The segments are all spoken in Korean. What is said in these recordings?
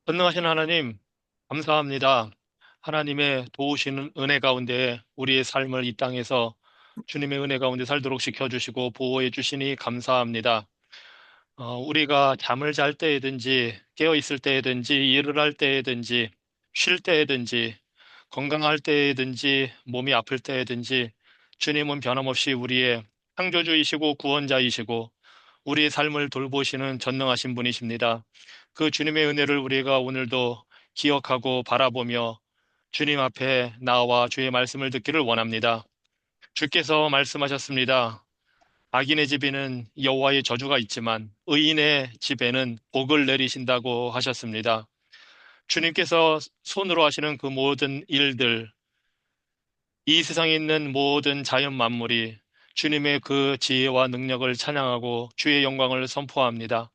전능하신 하나님, 감사합니다. 하나님의 도우시는 은혜 가운데 우리의 삶을 이 땅에서 주님의 은혜 가운데 살도록 지켜주시고 보호해 주시니 감사합니다. 우리가 잠을 잘 때에든지 깨어 있을 때에든지 일을 할 때에든지 쉴 때에든지 건강할 때에든지 몸이 아플 때에든지 주님은 변함없이 우리의 창조주이시고 구원자이시고 우리의 삶을 돌보시는 전능하신 분이십니다. 그 주님의 은혜를 우리가 오늘도 기억하고 바라보며 주님 앞에 나와 주의 말씀을 듣기를 원합니다. 주께서 말씀하셨습니다. 악인의 집에는 여호와의 저주가 있지만 의인의 집에는 복을 내리신다고 하셨습니다. 주님께서 손으로 하시는 그 모든 일들, 이 세상에 있는 모든 자연 만물이 주님의 그 지혜와 능력을 찬양하고 주의 영광을 선포합니다.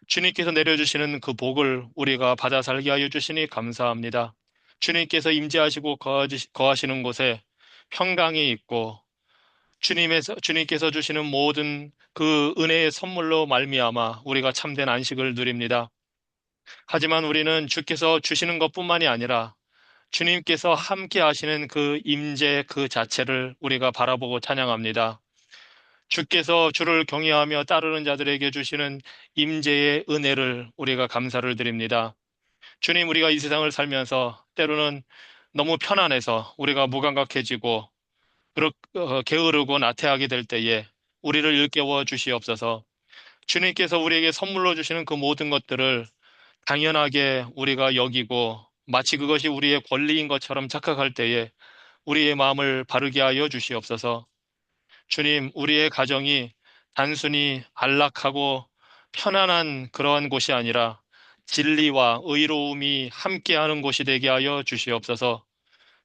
주님께서 내려주시는 그 복을 우리가 받아 살게 하여 주시니 감사합니다. 주님께서 임재하시고 거하시는 곳에 평강이 있고 주님께서 주시는 모든 그 은혜의 선물로 말미암아 우리가 참된 안식을 누립니다. 하지만 우리는 주께서 주시는 것뿐만이 아니라 주님께서 함께 하시는 그 임재 그 자체를 우리가 바라보고 찬양합니다. 주께서 주를 경외하며 따르는 자들에게 주시는 임재의 은혜를 우리가 감사를 드립니다. 주님, 우리가 이 세상을 살면서 때로는 너무 편안해서 우리가 무감각해지고 게으르고 나태하게 될 때에 우리를 일깨워 주시옵소서. 주님께서 우리에게 선물로 주시는 그 모든 것들을 당연하게 우리가 여기고 마치 그것이 우리의 권리인 것처럼 착각할 때에 우리의 마음을 바르게 하여 주시옵소서. 주님, 우리의 가정이 단순히 안락하고 편안한 그러한 곳이 아니라 진리와 의로움이 함께하는 곳이 되게 하여 주시옵소서.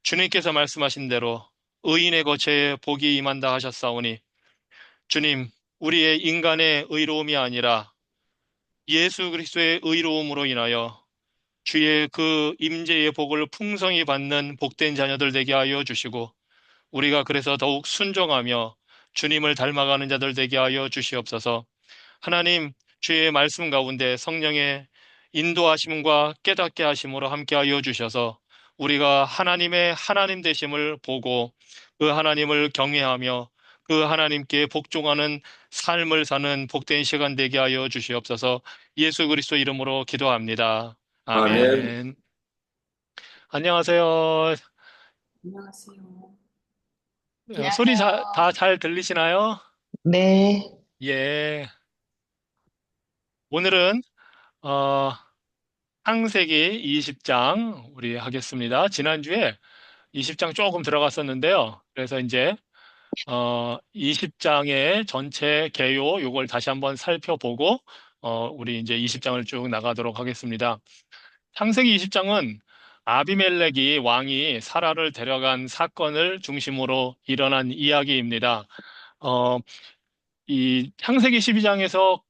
주님께서 말씀하신 대로 의인의 거처에 복이 임한다 하셨사오니 주님, 우리의 인간의 의로움이 아니라 예수 그리스도의 의로움으로 인하여 주의 그 임재의 복을 풍성히 받는 복된 자녀들 되게 하여 주시고 우리가 그래서 더욱 순종하며 주님을 닮아가는 자들 되게 하여 주시옵소서. 하나님, 주의 말씀 가운데 성령의 인도하심과 깨닫게 하심으로 함께하여 주셔서 우리가 하나님의 하나님 되심을 보고 그 하나님을 경외하며 그 하나님께 복종하는 삶을 사는 복된 시간 되게 하여 주시옵소서. 예수 그리스도 이름으로 기도합니다. 아멘. 아멘. 안녕하세요. 안녕하세요. 소리 다 안녕하세요. 잘 들리시나요? 네. 예. 오늘은 어, 창세기 20장 우리 하겠습니다. 지난주에 20장 조금 들어갔었는데요. 그래서 이제 20장의 전체 개요 요걸 다시 한번 살펴보고 우리 이제 20장을 쭉 나가도록 하겠습니다. 창세기 20장은 아비멜렉이 왕이 사라를 데려간 사건을 중심으로 일어난 이야기입니다. 어, 이 창세기 12장에서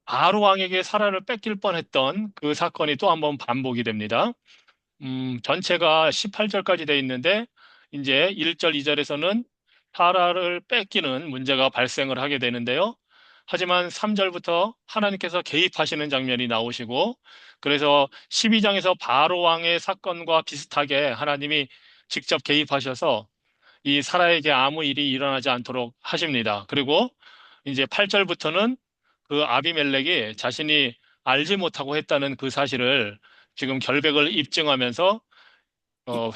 아로 왕에게 사라를 뺏길 뻔했던 그 사건이 또 한번 반복이 됩니다. 전체가 18절까지 돼 있는데 이제 1절, 2절에서는 사라를 뺏기는 문제가 발생을 하게 되는데요. 하지만 3절부터 하나님께서 개입하시는 장면이 나오시고 그래서 12장에서 바로 왕의 사건과 비슷하게 하나님이 직접 개입하셔서 이 사라에게 아무 일이 일어나지 않도록 하십니다. 그리고 이제 8절부터는 그 아비멜렉이 자신이 알지 못하고 했다는 그 사실을 지금 결백을 입증하면서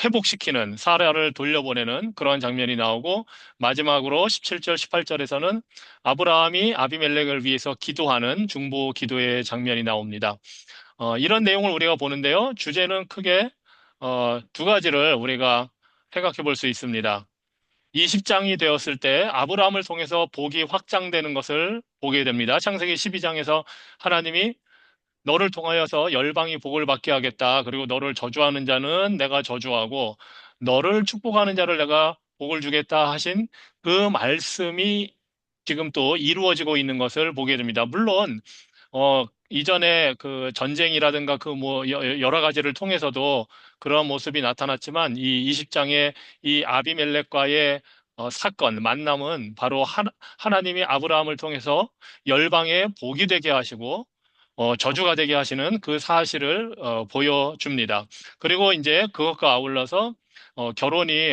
회복시키는 사라를 돌려보내는 그런 장면이 나오고 마지막으로 17절, 18절에서는 아브라함이 아비멜렉을 위해서 기도하는 중보 기도의 장면이 나옵니다. 이런 내용을 우리가 보는데요. 주제는 크게 두 가지를 우리가 생각해 볼 수 있습니다. 20장이 되었을 때 아브라함을 통해서 복이 확장되는 것을 보게 됩니다. 창세기 12장에서 하나님이 너를 통하여서 열방이 복을 받게 하겠다. 그리고 너를 저주하는 자는 내가 저주하고 너를 축복하는 자를 내가 복을 주겠다 하신 그 말씀이 지금 또 이루어지고 있는 것을 보게 됩니다. 물론 이전에 그 전쟁이라든가 그 뭐 여러 가지를 통해서도 그런 모습이 나타났지만 이 20장의 이 아비멜렉과의 사건, 만남은 바로 하나님이 아브라함을 통해서 열방에 복이 되게 하시고 저주가 되게 하시는 그 사실을 보여줍니다. 그리고 이제 그것과 아울러서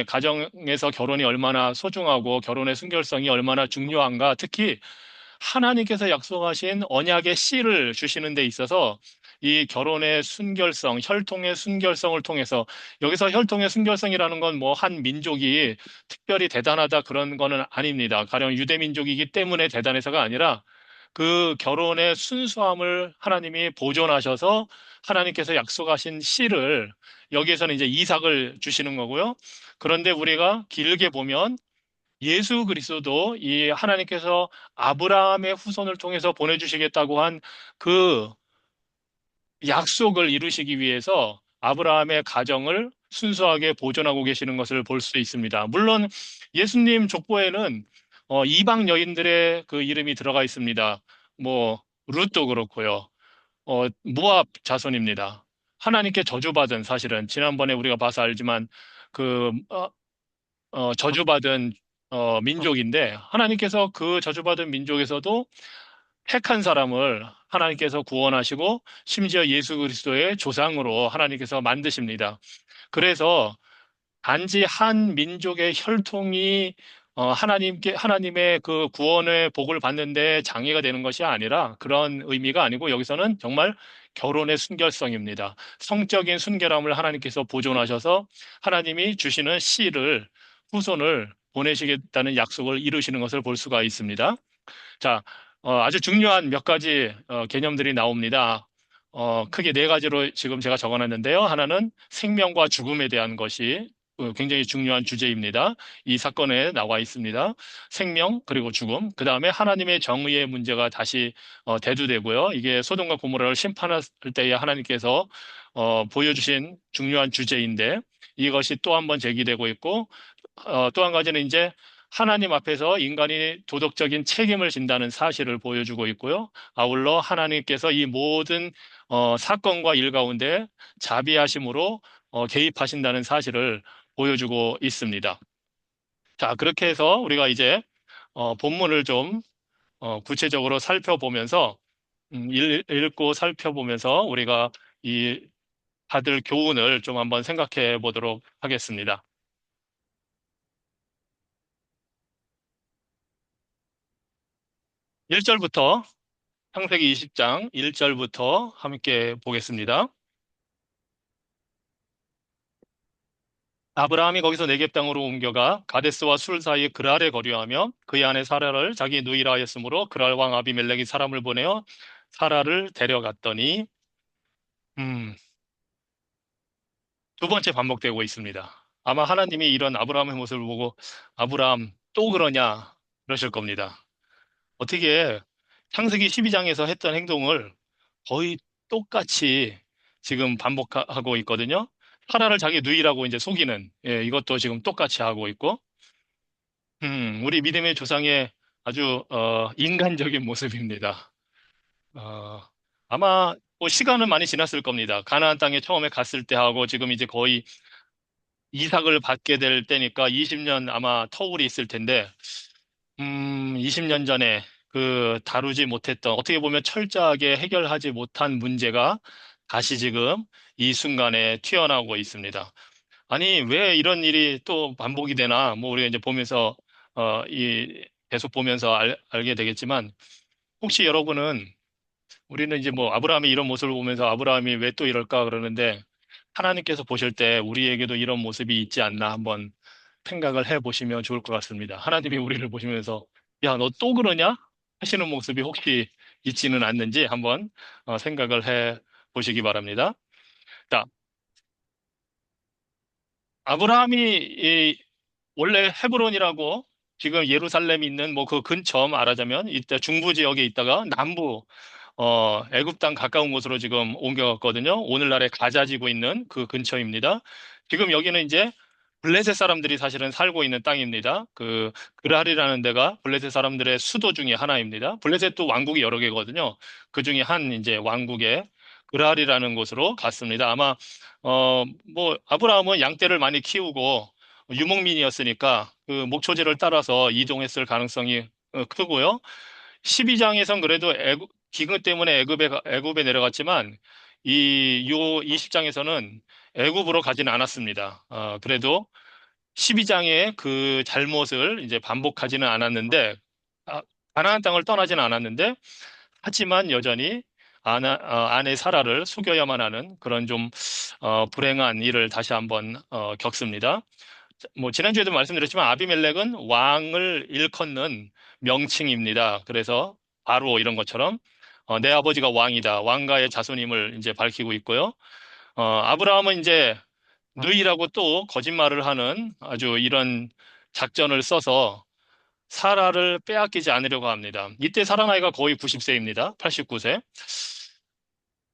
가정에서 결혼이 얼마나 소중하고 결혼의 순결성이 얼마나 중요한가, 특히 하나님께서 약속하신 언약의 씨를 주시는 데 있어서 이 결혼의 순결성, 혈통의 순결성을 통해서 여기서 혈통의 순결성이라는 건 뭐 한 민족이 특별히 대단하다 그런 거는 아닙니다. 가령 유대 민족이기 때문에 대단해서가 아니라 그 결혼의 순수함을 하나님이 보존하셔서 하나님께서 약속하신 씨를 여기에서는 이제 이삭을 주시는 거고요. 그런데 우리가 길게 보면 예수 그리스도도 이 하나님께서 아브라함의 후손을 통해서 보내주시겠다고 한 그 약속을 이루시기 위해서 아브라함의 가정을 순수하게 보존하고 계시는 것을 볼 수 있습니다. 물론 예수님 족보에는 이방 여인들의 그 이름이 들어가 있습니다. 뭐 룻도 그렇고요. 모압 자손입니다. 하나님께 저주받은 사실은 지난번에 우리가 봐서 알지만 그 저주받은 민족인데 하나님께서 그 저주받은 민족에서도 택한 사람을 하나님께서 구원하시고 심지어 예수 그리스도의 조상으로 하나님께서 만드십니다. 그래서 단지 한 민족의 혈통이 하나님의 그 구원의 복을 받는데 장애가 되는 것이 아니라 그런 의미가 아니고 여기서는 정말 결혼의 순결성입니다. 성적인 순결함을 하나님께서 보존하셔서 하나님이 주시는 씨를, 후손을 보내시겠다는 약속을 이루시는 것을 볼 수가 있습니다. 자, 아주 중요한 몇 가지 개념들이 나옵니다. 크게 네 가지로 지금 제가 적어놨는데요. 하나는 생명과 죽음에 대한 것이 굉장히 중요한 주제입니다. 이 사건에 나와 있습니다. 생명 그리고 죽음. 그 다음에 하나님의 정의의 문제가 다시 대두되고요. 이게 소돔과 고모라를 심판할 때에 하나님께서 보여주신 중요한 주제인데 이것이 또 한 번 제기되고 있고 또 한 가지는 이제 하나님 앞에서 인간이 도덕적인 책임을 진다는 사실을 보여주고 있고요. 아울러 하나님께서 이 모든 사건과 일 가운데 자비하심으로 개입하신다는 사실을 보여주고 있습니다. 자, 그렇게 해서 우리가 이제 본문을 좀 구체적으로 살펴보면서 읽고 살펴보면서 우리가 이 받을 교훈을 좀 한번 생각해 보도록 하겠습니다. 1절부터 창세기 20장 1절부터 함께 보겠습니다. 아브라함이 거기서 네겝 땅으로 옮겨가 가데스와 술 사이에 그랄에 거류하며 그의 아내 사라를 자기 누이라 하였으므로 그랄 왕 아비멜렉이 사람을 보내어 사라를 데려갔더니 음, 두 번째 반복되고 있습니다. 아마 하나님이 이런 아브라함의 모습을 보고 아브라함 또 그러냐 그러실 겁니다. 어떻게 창세기 12장에서 했던 행동을 거의 똑같이 지금 반복하고 있거든요. 사라를 자기 누이라고 이제 속이는 이것도 지금 똑같이 하고 있고 우리 믿음의 조상의 아주 인간적인 모습입니다. 어, 아마 뭐 시간은 많이 지났을 겁니다. 가나안 땅에 처음에 갔을 때 하고 지금 이제 거의 이삭을 받게 될 때니까 20년 아마 터울이 있을 텐데 20년 전에 그 다루지 못했던 어떻게 보면 철저하게 해결하지 못한 문제가 다시 지금 이 순간에 튀어나오고 있습니다. 아니, 왜 이런 일이 또 반복이 되나? 뭐 우리가 이제 보면서 계속 보면서 알게 되겠지만 혹시 여러분은 우리는 이제 뭐 아브라함이 이런 모습을 보면서 아브라함이 왜 또 이럴까 그러는데 하나님께서 보실 때 우리에게도 이런 모습이 있지 않나 한번 생각을 해 보시면 좋을 것 같습니다. 하나님이 우리를 보시면서 야, 너 또 그러냐? 하시는 모습이 혹시 있지는 않는지 한번 생각을 해 보시기 바랍니다. 자, 아브라함이 원래 헤브론이라고 지금 예루살렘이 있는 뭐 그 근처 말하자면 이때 중부 지역에 있다가 남부 애굽 땅 가까운 곳으로 지금 옮겨갔거든요. 오늘날에 가자지구 있는 그 근처입니다. 지금 여기는 이제 블레셋 사람들이 사실은 살고 있는 땅입니다. 그 그랄이라는 데가 블레셋 사람들의 수도 중에 하나입니다. 블레셋도 왕국이 여러 개거든요. 그 중에 한 이제 왕국의 그랄이라는 곳으로 갔습니다. 아마 뭐 아브라함은 양떼를 많이 키우고 유목민이었으니까 그 목초지를 따라서 이동했을 가능성이 크고요. 12장에선 그래도 기근 때문에 애굽에 내려갔지만 요 20장에서는 애굽으로 가지는 않았습니다. 그래도 12장의 그 잘못을 이제 반복하지는 않았는데, 아, 가나안 땅을 떠나지는 않았는데, 하지만 여전히 아내 사라를 속여야만 하는 그런 좀 불행한 일을 다시 한번 겪습니다. 뭐 지난주에도 말씀드렸지만 아비멜렉은 왕을 일컫는 명칭입니다. 그래서 바로 이런 것처럼 내 아버지가 왕이다. 왕가의 자손임을 이제 밝히고 있고요. 아브라함은 이제 누이라고 또 거짓말을 하는 아주 이런 작전을 써서 사라를 빼앗기지 않으려고 합니다. 이때 사라 나이가 거의 90세입니다. 89세.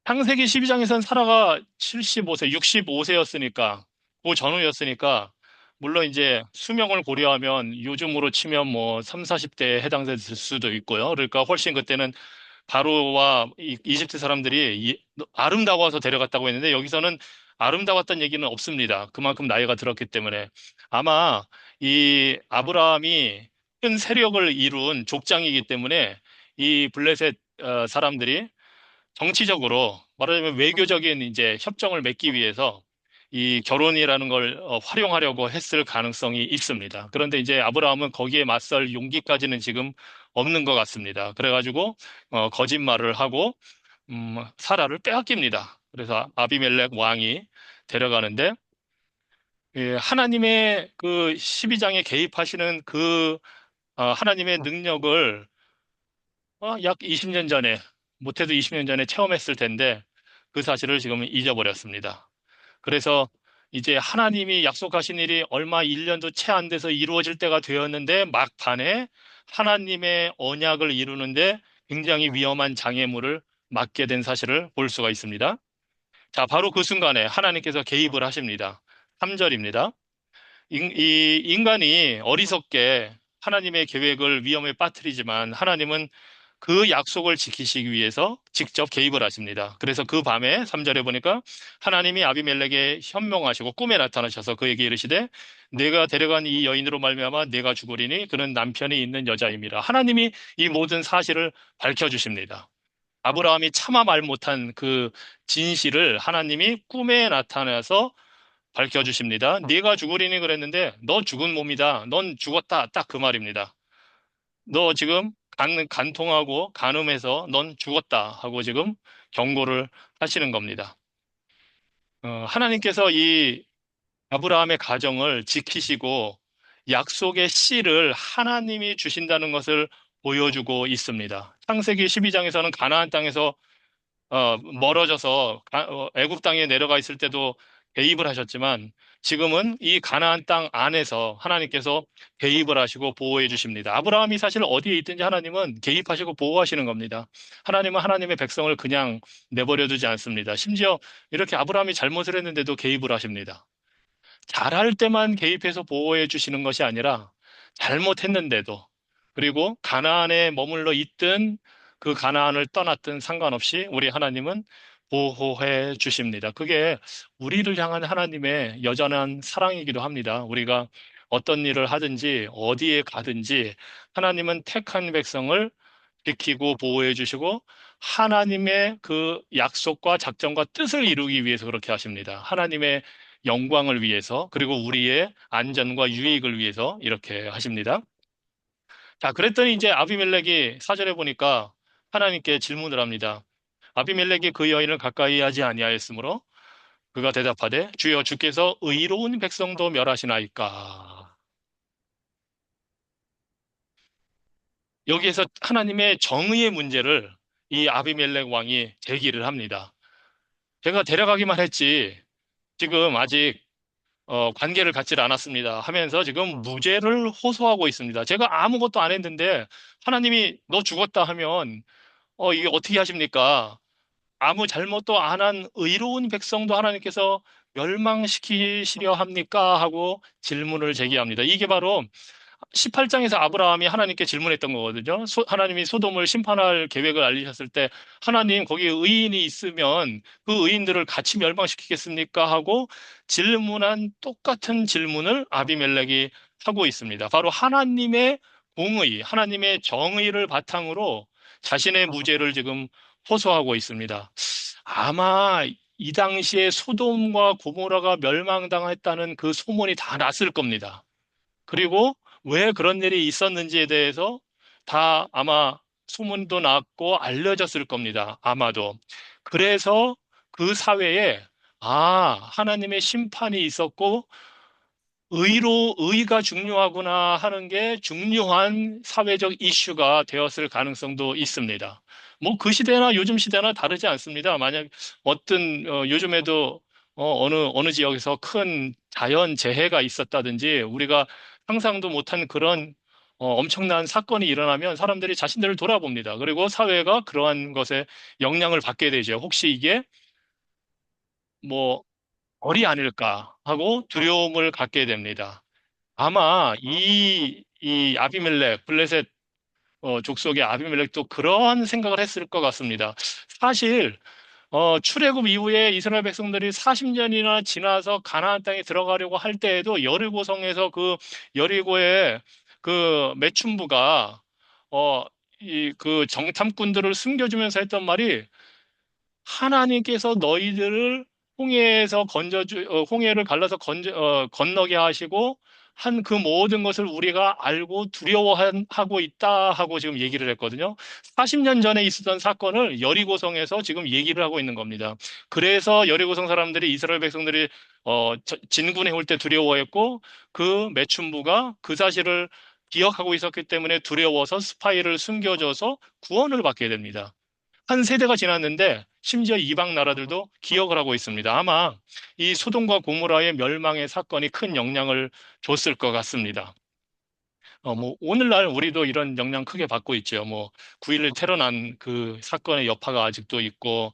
창세기 12장에선 사라가 75세, 65세였으니까, 그 전후였으니까, 물론 이제 수명을 고려하면 요즘으로 치면 뭐 3, 40대에 해당됐을 수도 있고요. 그러니까 훨씬 그때는 바로와 이집트 사람들이 아름다워서 데려갔다고 했는데 여기서는 아름다웠다는 얘기는 없습니다. 그만큼 나이가 들었기 때문에. 아마 이 아브라함이 큰 세력을 이룬 족장이기 때문에 이 블레셋 사람들이 정치적으로 말하자면 외교적인 이제 협정을 맺기 위해서 이 결혼이라는 걸 활용하려고 했을 가능성이 있습니다. 그런데 이제 아브라함은 거기에 맞설 용기까지는 지금 없는 것 같습니다. 그래가지고 거짓말을 하고 사라를 빼앗깁니다. 그래서 아비멜렉 왕이 데려가는데 하나님의 그 12장에 개입하시는 그 하나님의 능력을 약 20년 전에, 못해도 20년 전에 체험했을 텐데, 그 사실을 지금 잊어버렸습니다. 그래서 이제 하나님이 약속하신 일이 얼마 1년도 채 안 돼서 이루어질 때가 되었는데, 막판에 하나님의 언약을 이루는데 굉장히 위험한 장애물을 맞게 된 사실을 볼 수가 있습니다. 자, 바로 그 순간에 하나님께서 개입을 하십니다. 3절입니다. 이 인간이 어리석게 하나님의 계획을 위험에 빠뜨리지만 하나님은 그 약속을 지키시기 위해서 직접 개입을 하십니다. 그래서 그 밤에 3절에 보니까 하나님이 아비멜렉에 현명하시고 꿈에 나타나셔서 그에게 이르시되 내가 데려간 이 여인으로 말미암아 내가 죽으리니 그는 남편이 있는 여자임이라. 하나님이 이 모든 사실을 밝혀주십니다. 아브라함이 차마 말 못한 그 진실을 하나님이 꿈에 나타나서 밝혀주십니다. 네가 죽으리니 그랬는데 너 죽은 몸이다. 넌 죽었다. 딱 그 말입니다. 너 지금 간통하고 간음해서 넌 죽었다 하고 지금 경고를 하시는 겁니다. 하나님께서 이 아브라함의 가정을 지키시고 약속의 씨를 하나님이 주신다는 것을 보여주고 있습니다. 창세기 12장에서는 가나안 땅에서 멀어져서 애굽 땅에 내려가 있을 때도 개입을 하셨지만 지금은 이 가나안 땅 안에서 하나님께서 개입을 하시고 보호해 주십니다. 아브라함이 사실 어디에 있든지 하나님은 개입하시고 보호하시는 겁니다. 하나님은 하나님의 백성을 그냥 내버려 두지 않습니다. 심지어 이렇게 아브라함이 잘못을 했는데도 개입을 하십니다. 잘할 때만 개입해서 보호해 주시는 것이 아니라 잘못했는데도 그리고 가나안에 머물러 있든 그 가나안을 떠났든 상관없이 우리 하나님은 보호해 주십니다. 그게 우리를 향한 하나님의 여전한 사랑이기도 합니다. 우리가 어떤 일을 하든지 어디에 가든지 하나님은 택한 백성을 지키고 보호해 주시고 하나님의 그 약속과 작정과 뜻을 이루기 위해서 그렇게 하십니다. 하나님의 영광을 위해서 그리고 우리의 안전과 유익을 위해서 이렇게 하십니다. 자, 그랬더니 이제 아비멜렉이 사절에 보니까 하나님께 질문을 합니다. 아비멜렉이 그 여인을 가까이 하지 아니하였으므로 그가 대답하되 주여 주께서 의로운 백성도 멸하시나이까. 여기에서 하나님의 정의의 문제를 이 아비멜렉 왕이 제기를 합니다. 제가 데려가기만 했지 지금 아직 관계를 갖질 않았습니다 하면서 지금 무죄를 호소하고 있습니다. 제가 아무것도 안 했는데 하나님이 너 죽었다 하면 이게 어떻게 하십니까? 아무 잘못도 안 한 의로운 백성도 하나님께서 멸망시키시려 합니까? 하고 질문을 제기합니다. 이게 바로 18장에서 아브라함이 하나님께 질문했던 거거든요. 하나님이 소돔을 심판할 계획을 알리셨을 때 하나님 거기 의인이 있으면 그 의인들을 같이 멸망시키겠습니까? 하고 질문한 똑같은 질문을 아비멜렉이 하고 있습니다. 바로 하나님의 공의, 하나님의 정의를 바탕으로 자신의 무죄를 지금 호소하고 있습니다. 아마 이 당시에 소돔과 고모라가 멸망당했다는 그 소문이 다 났을 겁니다. 그리고 왜 그런 일이 있었는지에 대해서 다 아마 소문도 났고 알려졌을 겁니다. 아마도. 그래서 그 사회에 하나님의 심판이 있었고 의가 중요하구나 하는 게 중요한 사회적 이슈가 되었을 가능성도 있습니다. 뭐 그 시대나 요즘 시대나 다르지 않습니다. 만약 요즘에도 어느 지역에서 큰 자연 재해가 있었다든지 우리가 상상도 못한 그런 엄청난 사건이 일어나면 사람들이 자신들을 돌아봅니다. 그리고 사회가 그러한 것에 영향을 받게 되죠. 혹시 이게 뭐 벌이 아닐까 하고 두려움을 갖게 됩니다. 아마 이 아비멜렉, 블레셋 족속의 아비멜렉도 그러한 생각을 했을 것 같습니다. 사실 출애굽 이후에 이스라엘 백성들이 40년이나 지나서 가나안 땅에 들어가려고 할 때에도 여리고성에서 그 여리고의 그 매춘부가 이 그 정탐꾼들을 숨겨주면서 했던 말이 하나님께서 너희들을 홍해를 갈라서 건너게 하시고 한 그 모든 것을 우리가 알고 두려워하고 있다 하고 지금 얘기를 했거든요. 40년 전에 있었던 사건을 여리고성에서 지금 얘기를 하고 있는 겁니다. 그래서 여리고성 사람들이 이스라엘 백성들이 진군해 올 때 두려워했고 그 매춘부가 그 사실을 기억하고 있었기 때문에 두려워서 스파이를 숨겨줘서 구원을 받게 됩니다. 한 세대가 지났는데 심지어 이방 나라들도 기억을 하고 있습니다. 아마 이 소돔과 고모라의 멸망의 사건이 큰 영향을 줬을 것 같습니다. 뭐 오늘날 우리도 이런 영향 크게 받고 있죠. 뭐 9.11 테러 난 그 사건의 여파가 아직도 있고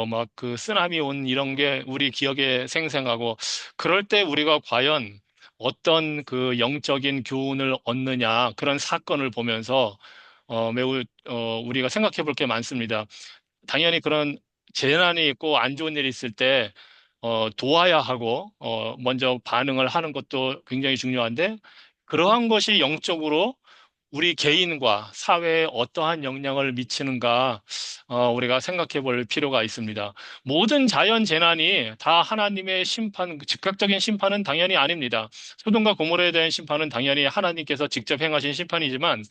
막 그 쓰나미 온 이런 게 우리 기억에 생생하고 그럴 때 우리가 과연 어떤 그 영적인 교훈을 얻느냐 그런 사건을 보면서 매우 우리가 생각해 볼 게 많습니다. 당연히 그런 재난이 있고 안 좋은 일이 있을 때, 도와야 하고, 먼저 반응을 하는 것도 굉장히 중요한데, 그러한 것이 영적으로 우리 개인과 사회에 어떠한 영향을 미치는가, 우리가 생각해 볼 필요가 있습니다. 모든 자연 재난이 다 하나님의 심판, 즉각적인 심판은 당연히 아닙니다. 소돔과 고모라에 대한 심판은 당연히 하나님께서 직접 행하신 심판이지만,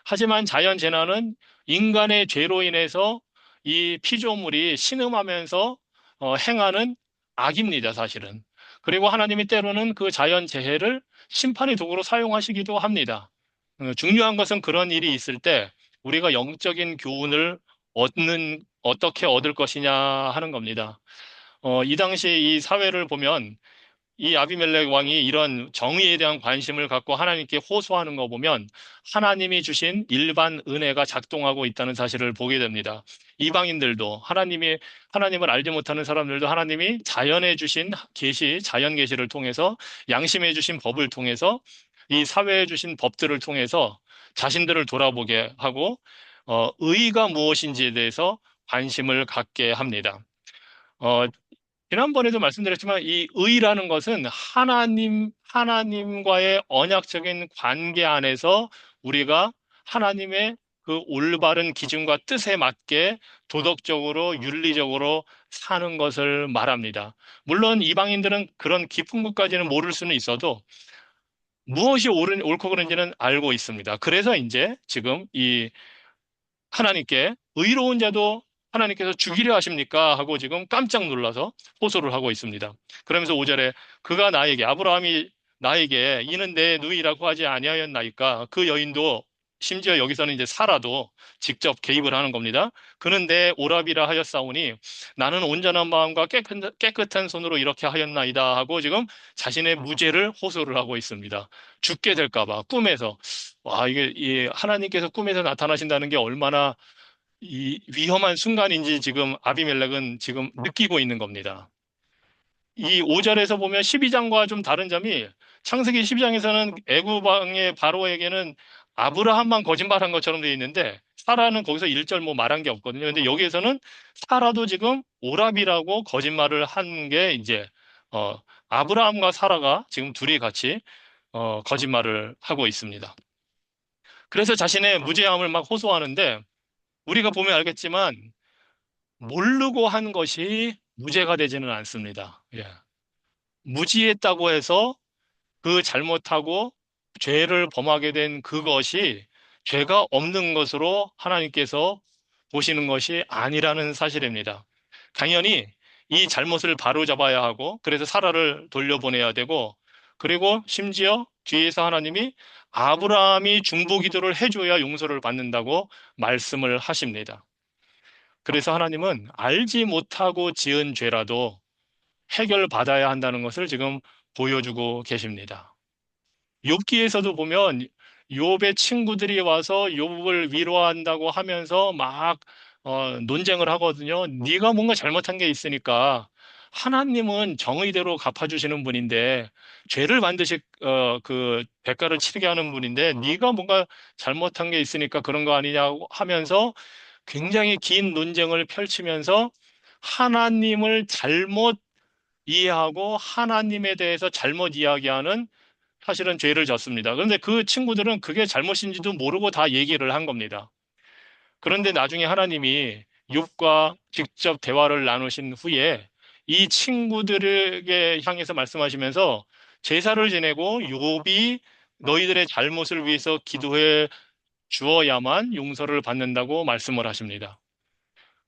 하지만 자연 재난은 인간의 죄로 인해서 이 피조물이 신음하면서 행하는 악입니다, 사실은. 그리고 하나님이 때로는 그 자연 재해를 심판의 도구로 사용하시기도 합니다. 중요한 것은 그런 일이 있을 때 우리가 영적인 교훈을 어떻게 얻을 것이냐 하는 겁니다. 이 당시 이 사회를 보면 이 아비멜렉 왕이 이런 정의에 대한 관심을 갖고 하나님께 호소하는 거 보면 하나님이 주신 일반 은혜가 작동하고 있다는 사실을 보게 됩니다. 이방인들도 하나님을 알지 못하는 사람들도 하나님이 자연에 주신 자연 계시를 통해서 양심에 주신 법을 통해서 이 사회에 주신 법들을 통해서 자신들을 돌아보게 하고 의의가 무엇인지에 대해서 관심을 갖게 합니다. 어, 지난번에도 말씀드렸지만 이 의라는 것은 하나님과의 언약적인 관계 안에서 우리가 하나님의 그 올바른 기준과 뜻에 맞게 도덕적으로, 윤리적으로 사는 것을 말합니다. 물론 이방인들은 그런 깊은 것까지는 모를 수는 있어도 무엇이 옳고 그른지는 알고 있습니다. 그래서 이제 지금 이 하나님께 의로운 자도 하나님께서 죽이려 하십니까? 하고 지금 깜짝 놀라서 호소를 하고 있습니다. 그러면서 5절에 그가 나에게 아브라함이 나에게 이는 내 누이라고 하지 아니하였나이까 그 여인도 심지어 여기서는 이제 사라도 직접 개입을 하는 겁니다. 그는 내 오랍이라 하였사오니 나는 온전한 마음과 깨끗한 손으로 이렇게 하였나이다 하고 지금 자신의 무죄를 호소를 하고 있습니다. 죽게 될까 봐 꿈에서 와, 이게, 이 하나님께서 꿈에서 나타나신다는 게 얼마나 이 위험한 순간인지 지금 아비멜렉은 지금 느끼고 있는 겁니다. 이 5절에서 보면 12장과 좀 다른 점이 창세기 12장에서는 애굽 왕의 바로에게는 아브라함만 거짓말한 것처럼 되어 있는데 사라는 거기서 1절 뭐 말한 게 없거든요. 근데 여기에서는 사라도 지금 오랍이라고 거짓말을 한 게 이제 어, 아브라함과 사라가 지금 둘이 같이 거짓말을 하고 있습니다. 그래서 자신의 무죄함을 막 호소하는데 우리가 보면 알겠지만 모르고 한 것이 무죄가 되지는 않습니다. 예. 무지했다고 해서 그 잘못하고 죄를 범하게 된 그것이 죄가 없는 것으로 하나님께서 보시는 것이 아니라는 사실입니다. 당연히 이 잘못을 바로잡아야 하고 그래서 사라를 돌려보내야 되고 그리고 심지어 뒤에서 하나님이 아브라함이 중보기도를 해줘야 용서를 받는다고 말씀을 하십니다. 그래서 하나님은 알지 못하고 지은 죄라도 해결받아야 한다는 것을 지금 보여주고 계십니다. 욥기에서도 보면 욥의 친구들이 와서 욥을 위로한다고 하면서 막 논쟁을 하거든요. 네가 뭔가 잘못한 게 있으니까 하나님은 정의대로 갚아주시는 분인데 죄를 반드시 그 대가를 치르게 하는 분인데 네가 뭔가 잘못한 게 있으니까 그런 거 아니냐고 하면서 굉장히 긴 논쟁을 펼치면서 하나님을 잘못 이해하고 하나님에 대해서 잘못 이야기하는 사실은 죄를 졌습니다. 그런데 그 친구들은 그게 잘못인지도 모르고 다 얘기를 한 겁니다. 그런데 나중에 하나님이 욥과 직접 대화를 나누신 후에 이 친구들에게 향해서 말씀하시면서 제사를 지내고 욥이 너희들의 잘못을 위해서 기도해 주어야만 용서를 받는다고 말씀을 하십니다.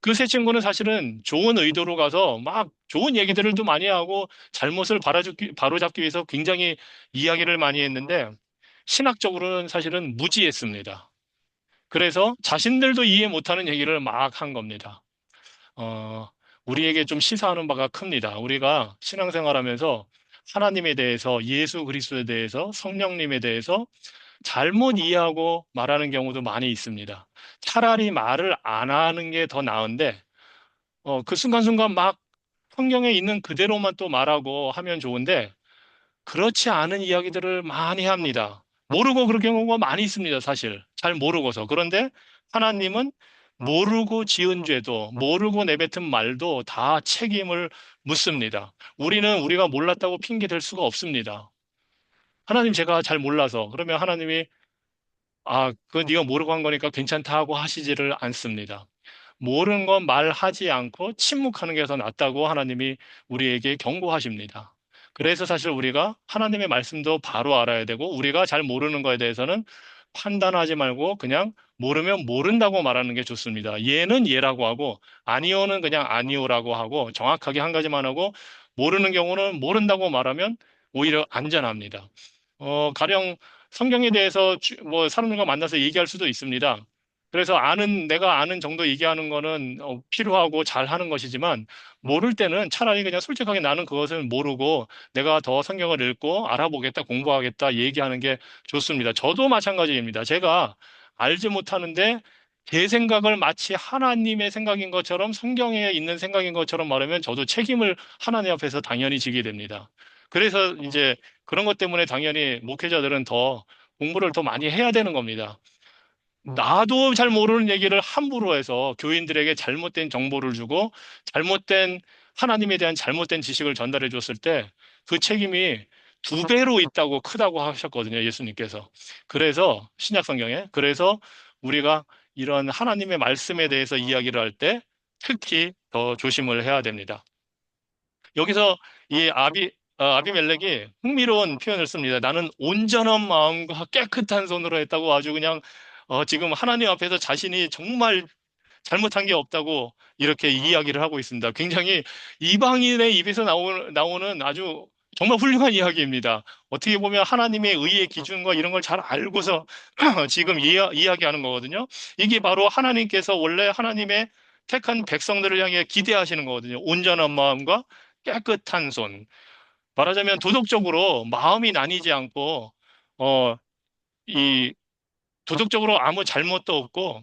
그 세 친구는 사실은 좋은 의도로 가서 막 좋은 얘기들도 많이 하고 잘못을 바로잡기 위해서 굉장히 이야기를 많이 했는데 신학적으로는 사실은 무지했습니다. 그래서 자신들도 이해 못하는 얘기를 막 한 겁니다. 어, 우리에게 좀 시사하는 바가 큽니다. 우리가 신앙생활하면서 하나님에 대해서, 예수 그리스도에 대해서, 성령님에 대해서 잘못 이해하고 말하는 경우도 많이 있습니다. 차라리 말을 안 하는 게 더 나은데 그 순간순간 막 성경에 있는 그대로만 또 말하고 하면 좋은데, 그렇지 않은 이야기들을 많이 합니다. 모르고 그런 경우가 많이 있습니다, 사실. 잘 모르고서. 그런데 하나님은 모르고 지은 죄도, 모르고 내뱉은 말도 다 책임을 묻습니다. 우리는 우리가 몰랐다고 핑계 댈 수가 없습니다. 하나님 제가 잘 몰라서. 그러면 하나님이, 그거 네가 모르고 한 거니까 괜찮다 하고 하시지를 않습니다. 모르는 건 말하지 않고 침묵하는 게 더 낫다고 하나님이 우리에게 경고하십니다. 그래서 사실 우리가 하나님의 말씀도 바로 알아야 되고 우리가 잘 모르는 거에 대해서는 판단하지 말고 그냥 모르면 모른다고 말하는 게 좋습니다. 예는 예라고 하고 아니오는 그냥 아니오라고 하고 정확하게 한 가지만 하고 모르는 경우는 모른다고 말하면 오히려 안전합니다. 가령 성경에 대해서 뭐 사람들과 만나서 얘기할 수도 있습니다. 그래서 내가 아는 정도 얘기하는 거는 필요하고 잘 하는 것이지만, 모를 때는 차라리 그냥 솔직하게 나는 그것을 모르고 내가 더 성경을 읽고 알아보겠다, 공부하겠다 얘기하는 게 좋습니다. 저도 마찬가지입니다. 제가 알지 못하는데 제 생각을 마치 하나님의 생각인 것처럼 성경에 있는 생각인 것처럼 말하면 저도 책임을 하나님 앞에서 당연히 지게 됩니다. 그래서 이제 그런 것 때문에 당연히 목회자들은 더 공부를 더 많이 해야 되는 겁니다. 나도 잘 모르는 얘기를 함부로 해서 교인들에게 잘못된 정보를 주고 잘못된 하나님에 대한 잘못된 지식을 전달해 줬을 때 그 책임이 두 배로 있다고 크다고 하셨거든요, 예수님께서. 그래서 신약 성경에 그래서 우리가 이런 하나님의 말씀에 대해서 이야기를 할 때 특히 더 조심을 해야 됩니다. 여기서 이 아비멜렉이 흥미로운 표현을 씁니다. 나는 온전한 마음과 깨끗한 손으로 했다고 아주 그냥 지금 하나님 앞에서 자신이 정말 잘못한 게 없다고 이렇게 이야기를 하고 있습니다. 굉장히 이방인의 입에서 나오는 아주 정말 훌륭한 이야기입니다. 어떻게 보면 하나님의 의의 기준과 이런 걸 잘 알고서 지금 이야기하는 거거든요. 이게 바로 하나님께서 원래 하나님의 택한 백성들을 향해 기대하시는 거거든요. 온전한 마음과 깨끗한 손. 말하자면 도덕적으로 마음이 나뉘지 않고, 어, 이 도덕적으로 아무 잘못도 없고,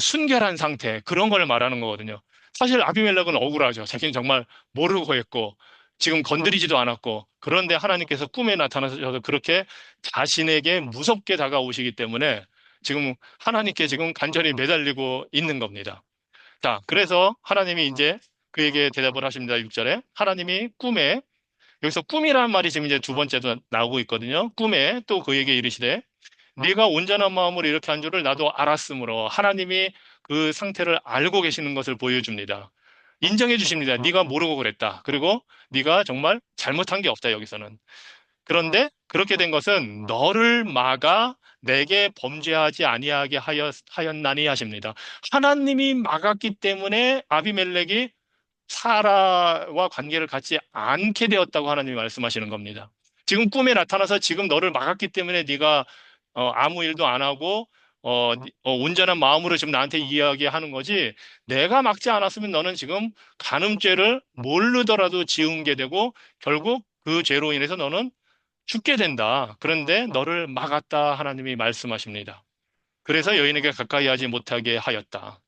순결한 상태, 그런 걸 말하는 거거든요. 사실 아비멜렉은 억울하죠. 자기는 정말 모르고 했고, 지금 건드리지도 않았고, 그런데 하나님께서 꿈에 나타나셔서 그렇게 자신에게 무섭게 다가오시기 때문에 지금 하나님께 지금 간절히 매달리고 있는 겁니다. 자, 그래서 하나님이 이제 그에게 대답을 하십니다. 6절에. 하나님이 꿈에, 여기서 꿈이라는 말이 지금 이제 두 번째도 나오고 있거든요. 꿈에 또 그에게 이르시되, 네가 온전한 마음으로 이렇게 한 줄을 나도 알았으므로 하나님이 그 상태를 알고 계시는 것을 보여줍니다. 인정해 주십니다. 네가 모르고 그랬다. 그리고 네가 정말 잘못한 게 없다, 여기서는. 그런데 그렇게 된 것은 너를 막아 내게 범죄하지 아니하게 하였나니 하십니다. 하나님이 막았기 때문에 아비멜렉이 사라와 관계를 갖지 않게 되었다고 하나님이 말씀하시는 겁니다. 지금 꿈에 나타나서 지금 너를 막았기 때문에 네가 아무 일도 안 하고 온전한 마음으로 지금 나한테 이야기하는 거지. 내가 막지 않았으면 너는 지금 간음죄를 모르더라도 지은 게 되고 결국 그 죄로 인해서 너는 죽게 된다. 그런데 너를 막았다 하나님이 말씀하십니다. 그래서 여인에게 가까이 하지 못하게 하였다.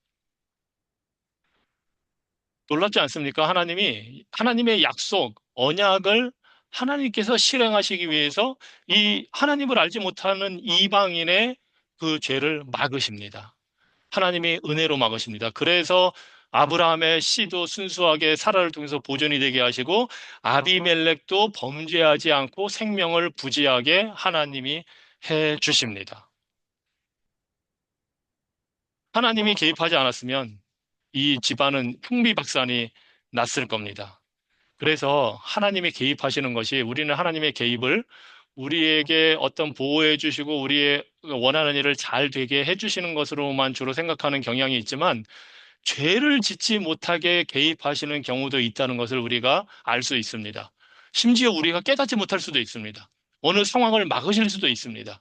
놀랍지 않습니까? 하나님의 약속, 언약을 하나님께서 실행하시기 위해서 이 하나님을 알지 못하는 이방인의 그 죄를 막으십니다. 하나님이 은혜로 막으십니다. 그래서 아브라함의 씨도 순수하게 사라를 통해서 보존이 되게 하시고 아비멜렉도 범죄하지 않고 생명을 부지하게 하나님이 해 주십니다. 하나님이 개입하지 않았으면 이 집안은 풍비박산이 났을 겁니다. 그래서 하나님이 개입하시는 것이 우리는 하나님의 개입을 우리에게 어떤 보호해 주시고 우리의 원하는 일을 잘 되게 해 주시는 것으로만 주로 생각하는 경향이 있지만 죄를 짓지 못하게 개입하시는 경우도 있다는 것을 우리가 알 수 있습니다. 심지어 우리가 깨닫지 못할 수도 있습니다. 어느 상황을 막으실 수도 있습니다.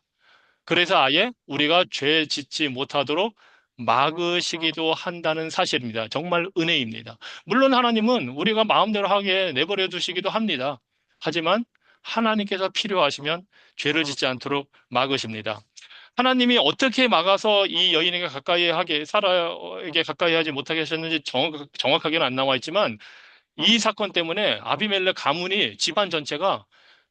그래서 아예 우리가 죄 짓지 못하도록 막으시기도 한다는 사실입니다. 정말 은혜입니다. 물론 하나님은 우리가 마음대로 하게 내버려 두시기도 합니다. 하지만 하나님께서 필요하시면 죄를 짓지 않도록 막으십니다. 하나님이 어떻게 막아서 이 여인에게 사라에게 가까이 하지 못하게 하셨는지 정확하게는 안 나와 있지만 이 사건 때문에 아비멜렉 가문이 집안 전체가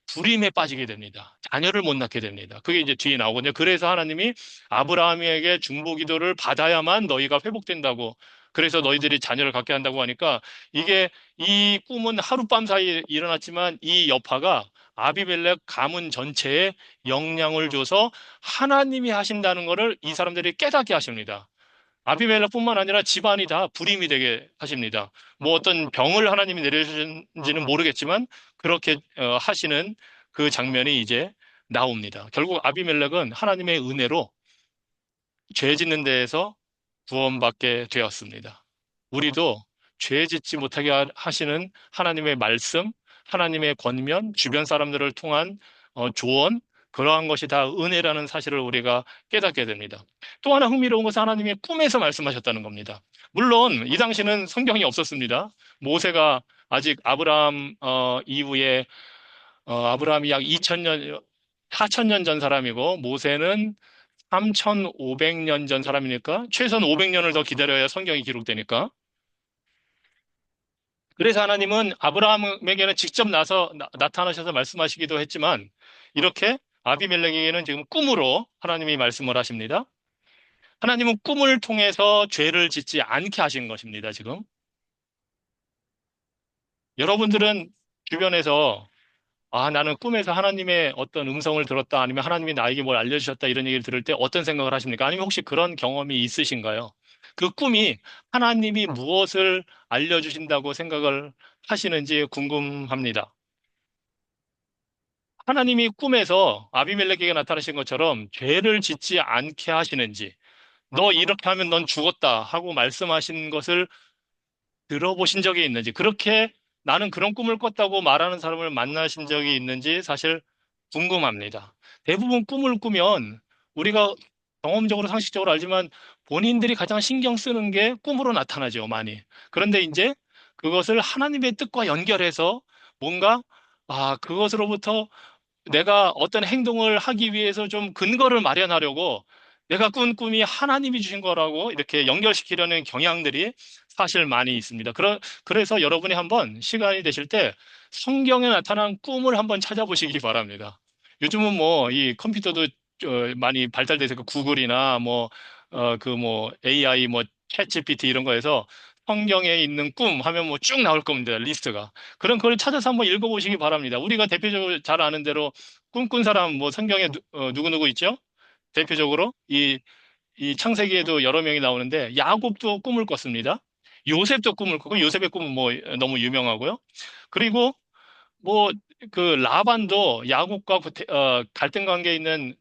불임에 빠지게 됩니다. 자녀를 못 낳게 됩니다. 그게 이제 뒤에 나오거든요. 그래서 하나님이 아브라함에게 중보 기도를 받아야만 너희가 회복된다고. 그래서 너희들이 자녀를 갖게 한다고 하니까 이게 이 꿈은 하룻밤 사이에 일어났지만 이 여파가 아비멜렉 가문 전체에 영향을 줘서 하나님이 하신다는 것을 이 사람들이 깨닫게 하십니다. 아비멜렉뿐만 아니라 집안이 다 불임이 되게 하십니다. 뭐 어떤 병을 하나님이 내려주신지는 모르겠지만 그렇게 하시는 그 장면이 이제 나옵니다. 결국 아비멜렉은 하나님의 은혜로 죄 짓는 데에서 구원받게 되었습니다. 우리도 죄 짓지 못하게 하시는 하나님의 말씀, 하나님의 권면, 주변 사람들을 통한 조언, 그러한 것이 다 은혜라는 사실을 우리가 깨닫게 됩니다. 또 하나 흥미로운 것은 하나님의 꿈에서 말씀하셨다는 겁니다. 물론 이 당시는 성경이 없었습니다. 모세가 아직 아브라함 이후에 아브라함이 약 2000년, 4000년 전 사람이고 모세는 3500년 전 사람이니까 최소한 500년을 더 기다려야 성경이 기록되니까. 그래서 하나님은 아브라함에게는 직접 나타나셔서 말씀하시기도 했지만 이렇게 아비멜렉에게는 지금 꿈으로 하나님이 말씀을 하십니다. 하나님은 꿈을 통해서 죄를 짓지 않게 하신 것입니다, 지금. 여러분들은 주변에서 나는 꿈에서 하나님의 어떤 음성을 들었다 아니면 하나님이 나에게 뭘 알려주셨다 이런 얘기를 들을 때 어떤 생각을 하십니까? 아니면 혹시 그런 경험이 있으신가요? 그 꿈이 하나님이 무엇을 알려주신다고 생각을 하시는지 궁금합니다. 하나님이 꿈에서 아비멜렉에게 나타나신 것처럼 죄를 짓지 않게 하시는지, 너 이렇게 하면 넌 죽었다 하고 말씀하신 것을 들어보신 적이 있는지, 그렇게 나는 그런 꿈을 꿨다고 말하는 사람을 만나신 적이 있는지 사실 궁금합니다. 대부분 꿈을 꾸면 우리가 경험적으로 상식적으로 알지만 본인들이 가장 신경 쓰는 게 꿈으로 나타나죠, 많이. 그런데 이제 그것을 하나님의 뜻과 연결해서 뭔가, 그것으로부터 내가 어떤 행동을 하기 위해서 좀 근거를 마련하려고 내가 꾼 꿈이 하나님이 주신 거라고 이렇게 연결시키려는 경향들이 사실 많이 있습니다. 그래서 여러분이 한번 시간이 되실 때 성경에 나타난 꿈을 한번 찾아보시기 바랍니다. 요즘은 뭐 이 컴퓨터도 많이 발달돼서 그 구글이나 뭐 그 뭐 AI 뭐 챗GPT 이런 거에서 성경에 있는 꿈 하면 뭐 쭉 나올 겁니다. 리스트가. 그럼 그걸 찾아서 한번 읽어보시기 바랍니다. 우리가 대표적으로 잘 아는 대로 꿈꾼 사람 뭐 성경에 누구누구 있죠? 대표적으로 이 창세기에도 여러 명이 나오는데 야곱도 꿈을 꿨습니다. 요셉도 꿈을 꿨고 요셉의 꿈은 뭐 너무 유명하고요. 그리고 뭐 그 라반도 야곱과 갈등 관계에 있는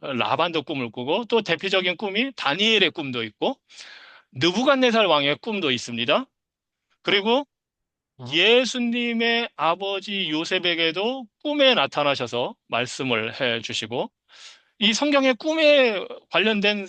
라반도 꿈을 꾸고 또 대표적인 꿈이 다니엘의 꿈도 있고 느부갓네살 왕의 꿈도 있습니다. 그리고 예수님의 아버지 요셉에게도 꿈에 나타나셔서 말씀을 해 주시고 이 성경에 꿈에 관련된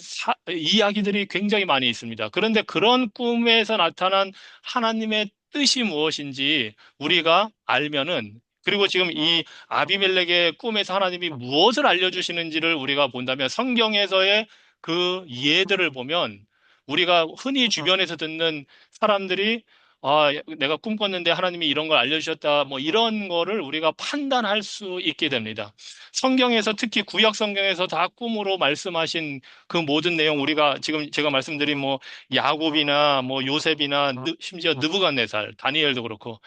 이야기들이 굉장히 많이 있습니다. 그런데 그런 꿈에서 나타난 하나님의 뜻이 무엇인지 우리가 알면은, 그리고 지금 이 아비멜렉의 꿈에서 하나님이 무엇을 알려주시는지를 우리가 본다면 성경에서의 그 예들을 보면 우리가 흔히 주변에서 듣는 사람들이 내가 꿈 꿨는데 하나님이 이런 걸 알려주셨다. 뭐 이런 거를 우리가 판단할 수 있게 됩니다. 성경에서 특히 구약 성경에서 다 꿈으로 말씀하신 그 모든 내용 우리가 지금 제가 말씀드린 뭐 야곱이나 뭐 요셉이나 심지어 느부갓네살, 다니엘도 그렇고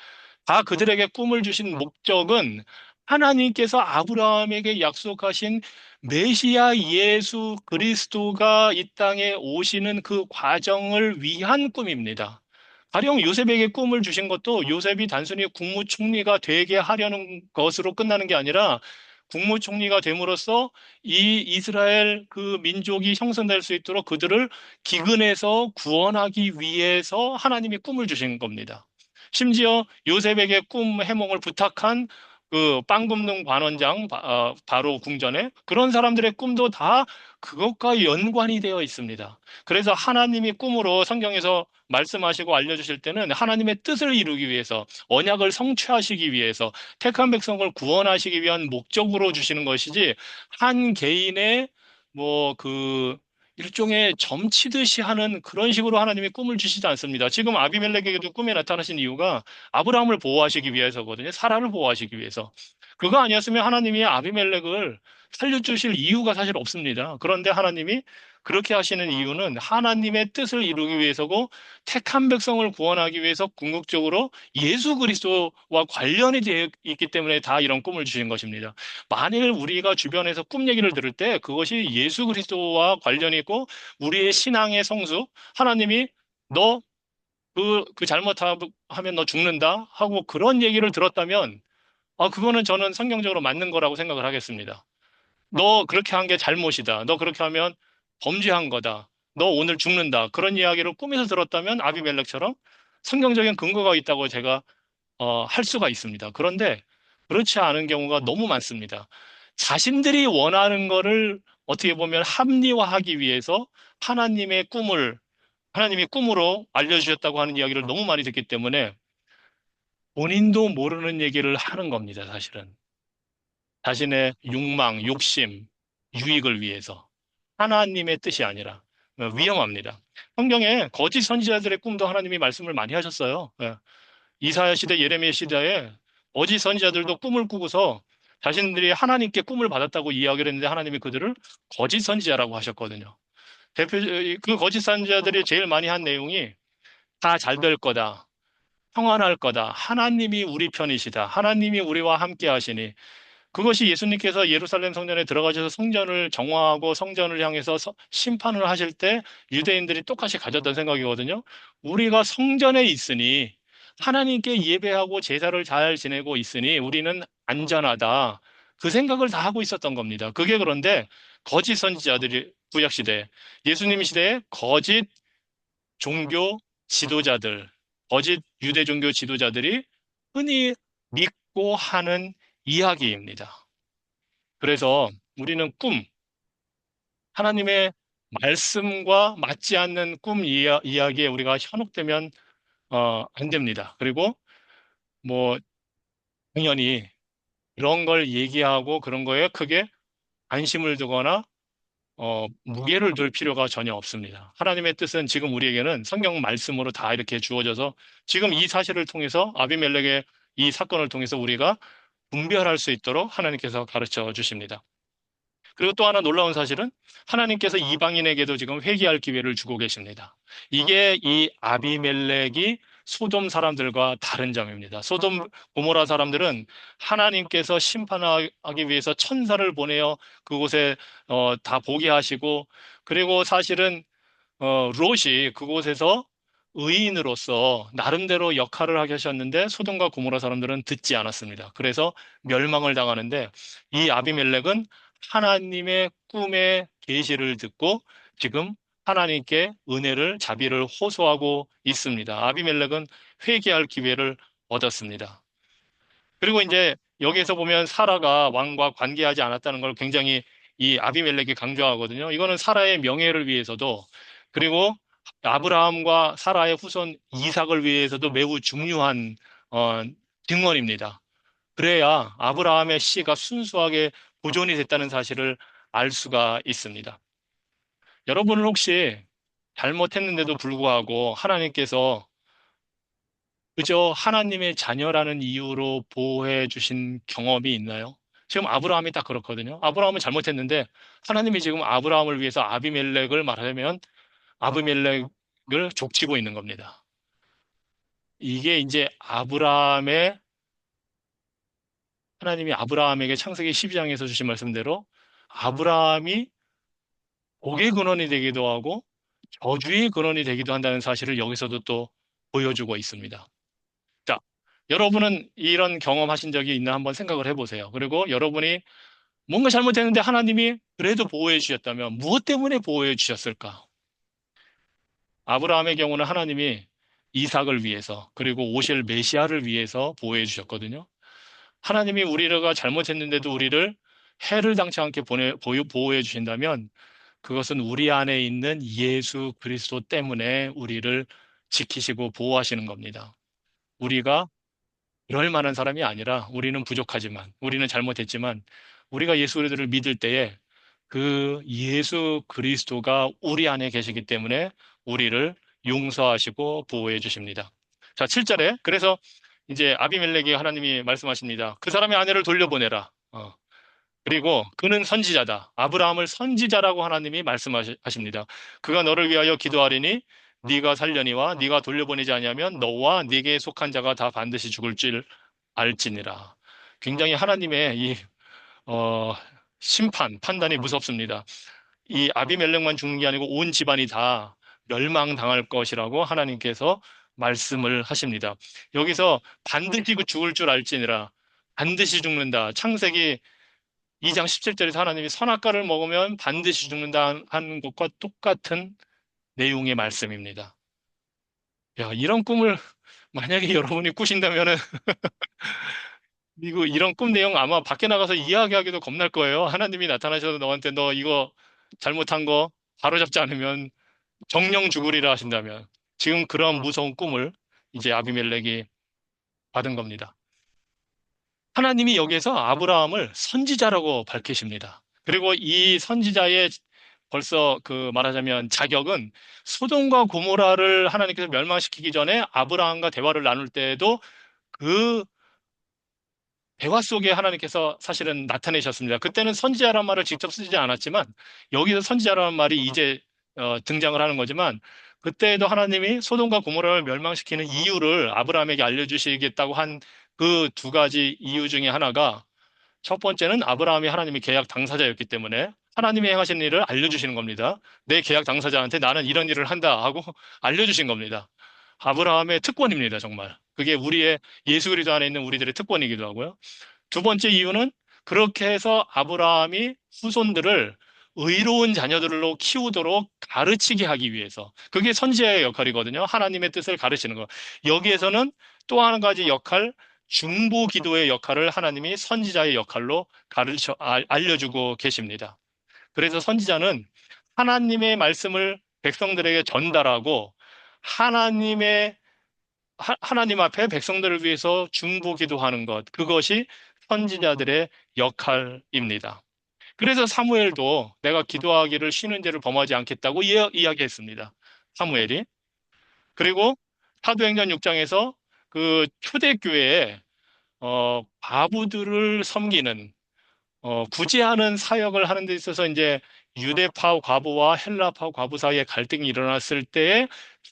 다 그들에게 꿈을 주신 목적은 하나님께서 아브라함에게 약속하신 메시아 예수 그리스도가 이 땅에 오시는 그 과정을 위한 꿈입니다. 가령 요셉에게 꿈을 주신 것도 요셉이 단순히 국무총리가 되게 하려는 것으로 끝나는 게 아니라 국무총리가 됨으로써 이 이스라엘 그 민족이 형성될 수 있도록 그들을 기근에서 구원하기 위해서 하나님이 꿈을 주신 겁니다. 심지어 요셉에게 꿈 해몽을 부탁한 그 빵 굽는 관원장 바로 궁전에 그런 사람들의 꿈도 다 그것과 연관이 되어 있습니다. 그래서 하나님이 꿈으로 성경에서 말씀하시고 알려주실 때는 하나님의 뜻을 이루기 위해서 언약을 성취하시기 위해서 택한 백성을 구원하시기 위한 목적으로 주시는 것이지 한 개인의 뭐 그 일종의 점치듯이 하는 그런 식으로 하나님이 꿈을 주시지 않습니다. 지금 아비멜렉에게도 꿈에 나타나신 이유가 아브라함을 보호하시기 위해서거든요. 사라를 보호하시기 위해서. 그거 아니었으면 하나님이 아비멜렉을 살려주실 이유가 사실 없습니다. 그런데 하나님이 그렇게 하시는 이유는 하나님의 뜻을 이루기 위해서고 택한 백성을 구원하기 위해서 궁극적으로 예수 그리스도와 관련이 되어 있기 때문에 다 이런 꿈을 주신 것입니다. 만일 우리가 주변에서 꿈 얘기를 들을 때 그것이 예수 그리스도와 관련이 있고 우리의 신앙의 성수, 하나님이 너 그 잘못하면 너 죽는다 하고 그런 얘기를 들었다면 그거는 저는 성경적으로 맞는 거라고 생각을 하겠습니다. 너 그렇게 한 게 잘못이다. 너 그렇게 하면 범죄한 거다. 너 오늘 죽는다. 그런 이야기를 꿈에서 들었다면 아비멜렉처럼 성경적인 근거가 있다고 제가 할 수가 있습니다. 그런데 그렇지 않은 경우가 너무 많습니다. 자신들이 원하는 거를 어떻게 보면 합리화하기 위해서 하나님의 꿈을 하나님이 꿈으로 알려주셨다고 하는 이야기를 너무 많이 듣기 때문에 본인도 모르는 얘기를 하는 겁니다, 사실은. 자신의 욕망, 욕심, 유익을 위해서. 하나님의 뜻이 아니라 위험합니다. 성경에 거짓 선지자들의 꿈도 하나님이 말씀을 많이 하셨어요. 이사야 시대, 예레미야 시대에 거짓 선지자들도 꿈을 꾸고서 자신들이 하나님께 꿈을 받았다고 이야기를 했는데 하나님이 그들을 거짓 선지자라고 하셨거든요. 대표 그 거짓 선지자들이 제일 많이 한 내용이 다 잘 될 거다. 평안할 거다. 하나님이 우리 편이시다. 하나님이 우리와 함께 하시니 그것이 예수님께서 예루살렘 성전에 들어가셔서 성전을 정화하고 성전을 향해서 심판을 하실 때 유대인들이 똑같이 가졌던 생각이거든요. 우리가 성전에 있으니 하나님께 예배하고 제사를 잘 지내고 있으니 우리는 안전하다. 그 생각을 다 하고 있었던 겁니다. 그게 그런데 거짓 선지자들이 구약 시대, 예수님 시대에 거짓 종교 지도자들, 거짓 유대 종교 지도자들이 흔히 믿고 하는 이야기입니다. 그래서 우리는 하나님의 말씀과 맞지 않는 꿈 이야기에 우리가 현혹되면 안 됩니다. 그리고 뭐 당연히 그런 걸 얘기하고 그런 거에 크게 관심을 두거나 무게를 둘 필요가 전혀 없습니다. 하나님의 뜻은 지금 우리에게는 성경 말씀으로 다 이렇게 주어져서 지금 이 사실을 통해서 아비멜렉의 이 사건을 통해서 우리가 분별할 수 있도록 하나님께서 가르쳐 주십니다. 그리고 또 하나 놀라운 사실은 하나님께서 이방인에게도 지금 회개할 기회를 주고 계십니다. 이게 이 아비멜렉이 소돔 사람들과 다른 점입니다. 소돔 고모라 사람들은 하나님께서 심판하기 위해서 천사를 보내어 그곳에 다 보게 하시고, 그리고 사실은 롯이 그곳에서 의인으로서 나름대로 역할을 하게 하셨는데 소돔과 고모라 사람들은 듣지 않았습니다. 그래서 멸망을 당하는데, 이 아비멜렉은 하나님의 꿈의 계시를 듣고 지금 하나님께 은혜를 자비를 호소하고 있습니다. 아비멜렉은 회개할 기회를 얻었습니다. 그리고 이제 여기에서 보면 사라가 왕과 관계하지 않았다는 걸 굉장히 이 아비멜렉이 강조하거든요. 이거는 사라의 명예를 위해서도, 그리고 아브라함과 사라의 후손 이삭을 위해서도 매우 중요한 어, 증언입니다. 그래야 아브라함의 씨가 순수하게 보존이 됐다는 사실을 알 수가 있습니다. 여러분은 혹시 잘못했는데도 불구하고 하나님께서 그저 하나님의 자녀라는 이유로 보호해 주신 경험이 있나요? 지금 아브라함이 딱 그렇거든요. 아브라함은 잘못했는데 하나님이 지금 아브라함을 위해서 아비멜렉을 말하자면 아비멜렉을 족치고 있는 겁니다. 이게 이제 하나님이 아브라함에게 창세기 12장에서 주신 말씀대로 아브라함이 복의 근원이 되기도 하고 저주의 근원이 되기도 한다는 사실을 여기서도 또 보여주고 있습니다. 자, 여러분은 이런 경험하신 적이 있나 한번 생각을 해보세요. 그리고 여러분이 뭔가 잘못했는데 하나님이 그래도 보호해 주셨다면 무엇 때문에 보호해 주셨을까? 아브라함의 경우는 하나님이 이삭을 위해서, 그리고 오실 메시아를 위해서 보호해 주셨거든요. 하나님이 우리가 잘못했는데도 우리를 해를 당치 않게 보호해 주신다면 그것은 우리 안에 있는 예수 그리스도 때문에 우리를 지키시고 보호하시는 겁니다. 우리가 그럴 만한 사람이 아니라, 우리는 부족하지만, 우리는 잘못했지만, 우리가 예수 그리스도를 믿을 때에 그 예수 그리스도가 우리 안에 계시기 때문에 우리를 용서하시고 보호해 주십니다. 자, 7절에 그래서 이제 아비멜렉이 하나님이 말씀하십니다. 그 사람의 아내를 돌려보내라. 그리고 그는 선지자다. 아브라함을 선지자라고 하나님이 말씀하십니다. 그가 너를 위하여 기도하리니 네가 살려니와 네가 돌려보내지 아니하면 너와 네게 속한 자가 다 반드시 죽을 줄 알지니라. 굉장히 하나님의 이 어, 판단이 무섭습니다. 이 아비멜렉만 죽는 게 아니고 온 집안이 다 멸망당할 것이라고 하나님께서 말씀을 하십니다. 여기서 반드시 그 죽을 줄 알지니라. 반드시 죽는다. 창세기 2장 17절에서 하나님이 선악과를 먹으면 반드시 죽는다 하는 것과 똑같은 내용의 말씀입니다. 야, 이런 꿈을 만약에 여러분이 꾸신다면은 이런 꿈 내용 아마 밖에 나가서 이야기하기도 겁날 거예요. 하나님이 나타나셔서 너한테 너 이거 잘못한 거 바로잡지 않으면 정령 죽으리라 하신다면, 지금 그런 무서운 꿈을 이제 아비멜렉이 받은 겁니다. 하나님이 여기에서 아브라함을 선지자라고 밝히십니다. 그리고 이 선지자의 벌써 그 말하자면 자격은 소돔과 고모라를 하나님께서 멸망시키기 전에 아브라함과 대화를 나눌 때에도 그 대화 속에 하나님께서 사실은 나타내셨습니다. 그때는 선지자라는 말을 직접 쓰지 않았지만 여기서 선지자라는 말이 이제 등장을 하는 거지만, 그때에도 하나님이 소돔과 고모라를 멸망시키는 이유를 아브라함에게 알려주시겠다고 한 그 두 가지 이유 중에 하나가, 첫 번째는 아브라함이 하나님의 계약 당사자였기 때문에 하나님이 행하신 일을 알려주시는 겁니다. 내 계약 당사자한테 나는 이런 일을 한다 하고 알려주신 겁니다. 아브라함의 특권입니다, 정말. 그게 우리의 예수 그리스도 안에 있는 우리들의 특권이기도 하고요. 두 번째 이유는 그렇게 해서 아브라함이 후손들을 의로운 자녀들로 키우도록 가르치게 하기 위해서. 그게 선지자의 역할이거든요. 하나님의 뜻을 가르치는 거. 여기에서는 또 한 가지 역할, 중보 기도의 역할을 하나님이 선지자의 역할로 알려주고 계십니다. 그래서 선지자는 하나님의 말씀을 백성들에게 전달하고 하나님의 하나님 앞에 백성들을 위해서 중보기도 하는 것, 그것이 선지자들의 역할입니다. 그래서 사무엘도 내가 기도하기를 쉬는 죄를 범하지 않겠다고 이야기했습니다. 사무엘이. 그리고 사도행전 6장에서 그 초대교회에 과부들을 섬기는 구제하는 사역을 하는 데 있어서 이제 유대파 과부와 헬라파 과부 사이에 갈등이 일어났을 때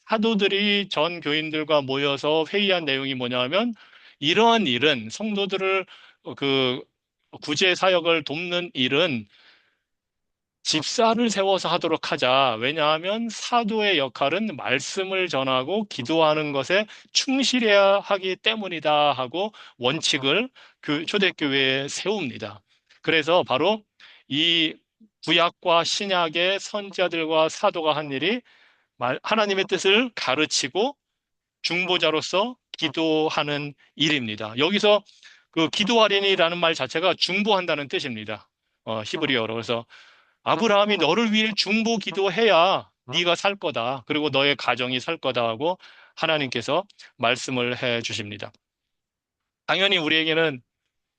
사도들이 전 교인들과 모여서 회의한 내용이 뭐냐면 이러한 일은 성도들을 그 구제 사역을 돕는 일은 집사를 세워서 하도록 하자. 왜냐하면 사도의 역할은 말씀을 전하고 기도하는 것에 충실해야 하기 때문이다 하고 원칙을 초대교회에 세웁니다. 그래서 바로 이 구약과 신약의 선지자들과 사도가 한 일이 하나님의 뜻을 가르치고 중보자로서 기도하는 일입니다. 여기서 그 기도하리니라는 말 자체가 중보한다는 뜻입니다. 히브리어로. 그래서 아브라함이 너를 위해 중보 기도해야 네가 살 거다. 그리고 너의 가정이 살 거다 하고 하나님께서 말씀을 해 주십니다. 당연히 우리에게는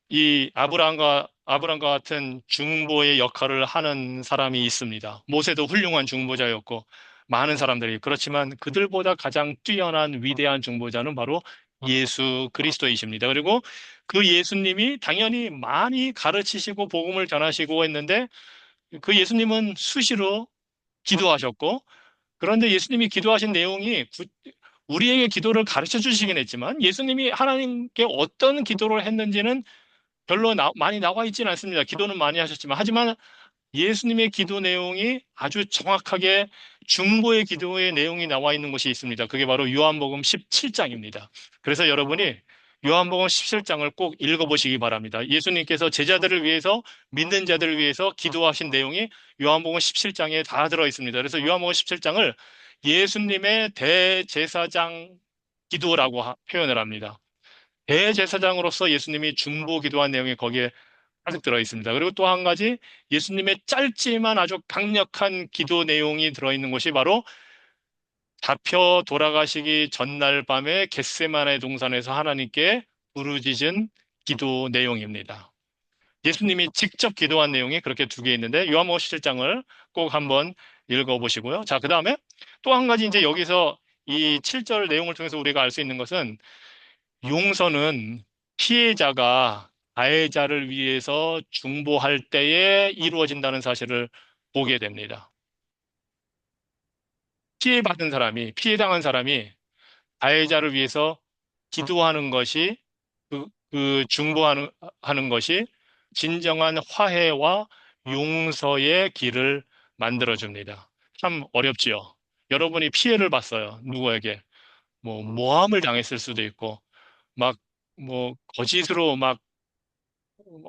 이 아브라함과 같은 중보의 역할을 하는 사람이 있습니다. 모세도 훌륭한 중보자였고 많은 사람들이 그렇지만 그들보다 가장 뛰어난 위대한 중보자는 바로 예수 그리스도이십니다. 그리고 그 예수님이 당연히 많이 가르치시고 복음을 전하시고 했는데 그 예수님은 수시로 기도하셨고, 그런데 예수님이 기도하신 내용이 우리에게 기도를 가르쳐 주시긴 했지만, 예수님이 하나님께 어떤 기도를 했는지는 별로 많이 나와 있지는 않습니다. 기도는 많이 하셨지만, 하지만 예수님의 기도 내용이 아주 정확하게 중보의 기도의 내용이 나와 있는 곳이 있습니다. 그게 바로 요한복음 17장입니다. 그래서 여러분이 요한복음 17장을 꼭 읽어보시기 바랍니다. 예수님께서 제자들을 위해서, 믿는 자들을 위해서 기도하신 내용이 요한복음 17장에 다 들어 있습니다. 그래서 요한복음 17장을 예수님의 대제사장 기도라고 표현을 합니다. 대제사장으로서 예수님이 중보 기도한 내용이 거기에 가득 들어 있습니다. 그리고 또 한 가지 예수님의 짧지만 아주 강력한 기도 내용이 들어있는 곳이 바로 잡혀 돌아가시기 전날 밤에 겟세마네 동산에서 하나님께 부르짖은 기도 내용입니다. 예수님이 직접 기도한 내용이 그렇게 두 개 있는데 요한복음 17장을 꼭 한번 읽어보시고요. 자, 그 다음에 또 한 가지 이제 여기서 이 7절 내용을 통해서 우리가 알 수 있는 것은 용서는 피해자가 가해자를 위해서 중보할 때에 이루어진다는 사실을 보게 됩니다. 피해당한 사람이 가해자를 위해서 기도하는 것이, 하는 것이 진정한 화해와 용서의 길을 만들어줍니다. 참 어렵지요. 여러분이 피해를 봤어요. 누구에게. 모함을 당했을 수도 있고, 막, 거짓으로 막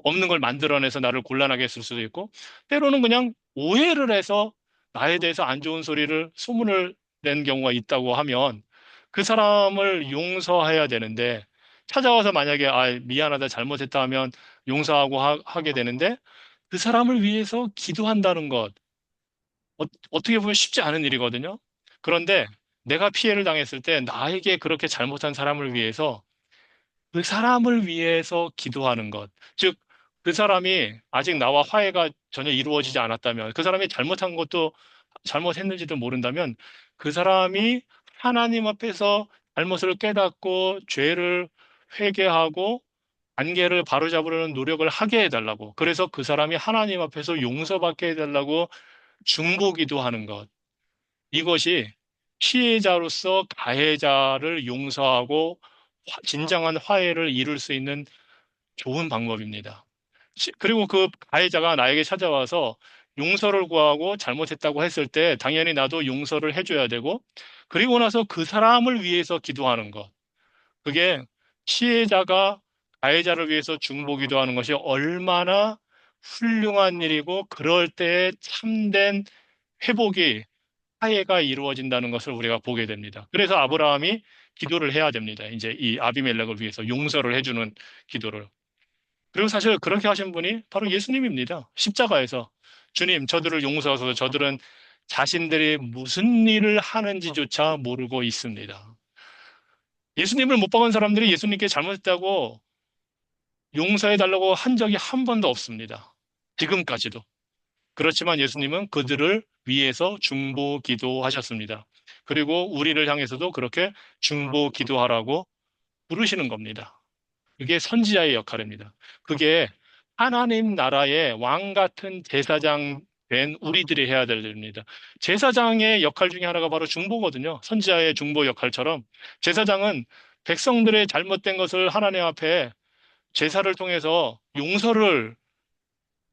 없는 걸 만들어내서 나를 곤란하게 했을 수도 있고, 때로는 그냥 오해를 해서 나에 대해서 안 좋은 소문을 낸 경우가 있다고 하면 그 사람을 용서해야 되는데, 찾아와서 만약에, 미안하다, 잘못했다 하면 용서하고 하게 되는데, 그 사람을 위해서 기도한다는 것, 어떻게 보면 쉽지 않은 일이거든요. 그런데 내가 피해를 당했을 때 나에게 그렇게 잘못한 사람을 위해서 그 사람을 위해서 기도하는 것. 즉, 그 사람이 아직 나와 화해가 전혀 이루어지지 않았다면, 그 사람이 잘못한 것도 잘못했는지도 모른다면, 그 사람이 하나님 앞에서 잘못을 깨닫고 죄를 회개하고 관계를 바로잡으려는 노력을 하게 해달라고. 그래서 그 사람이 하나님 앞에서 용서받게 해달라고 중보기도 하는 것. 이것이 피해자로서 가해자를 용서하고 진정한 화해를 이룰 수 있는 좋은 방법입니다. 그리고 그 가해자가 나에게 찾아와서 용서를 구하고 잘못했다고 했을 때 당연히 나도 용서를 해줘야 되고, 그리고 나서 그 사람을 위해서 기도하는 것. 그게 피해자가 가해자를 위해서 중보기도 하는 것이 얼마나 훌륭한 일이고 그럴 때에 참된 회복이 화해가 이루어진다는 것을 우리가 보게 됩니다. 그래서 아브라함이 기도를 해야 됩니다. 이제 이 아비멜렉을 위해서 용서를 해주는 기도를. 그리고 사실 그렇게 하신 분이 바로 예수님입니다. 십자가에서 주님, 저들을 용서하소서. 저들은 자신들이 무슨 일을 하는지조차 모르고 있습니다. 예수님을 못 박은 사람들이 예수님께 잘못했다고 용서해달라고 한 적이 한 번도 없습니다. 지금까지도. 그렇지만 예수님은 그들을 위해서 중보 기도하셨습니다. 그리고 우리를 향해서도 그렇게 중보 기도하라고 부르시는 겁니다. 그게 선지자의 역할입니다. 그게 하나님 나라의 왕 같은 제사장 된 우리들이 해야 될 일입니다. 제사장의 역할 중에 하나가 바로 중보거든요. 선지자의 중보 역할처럼 제사장은 백성들의 잘못된 것을 하나님 앞에 제사를 통해서 용서를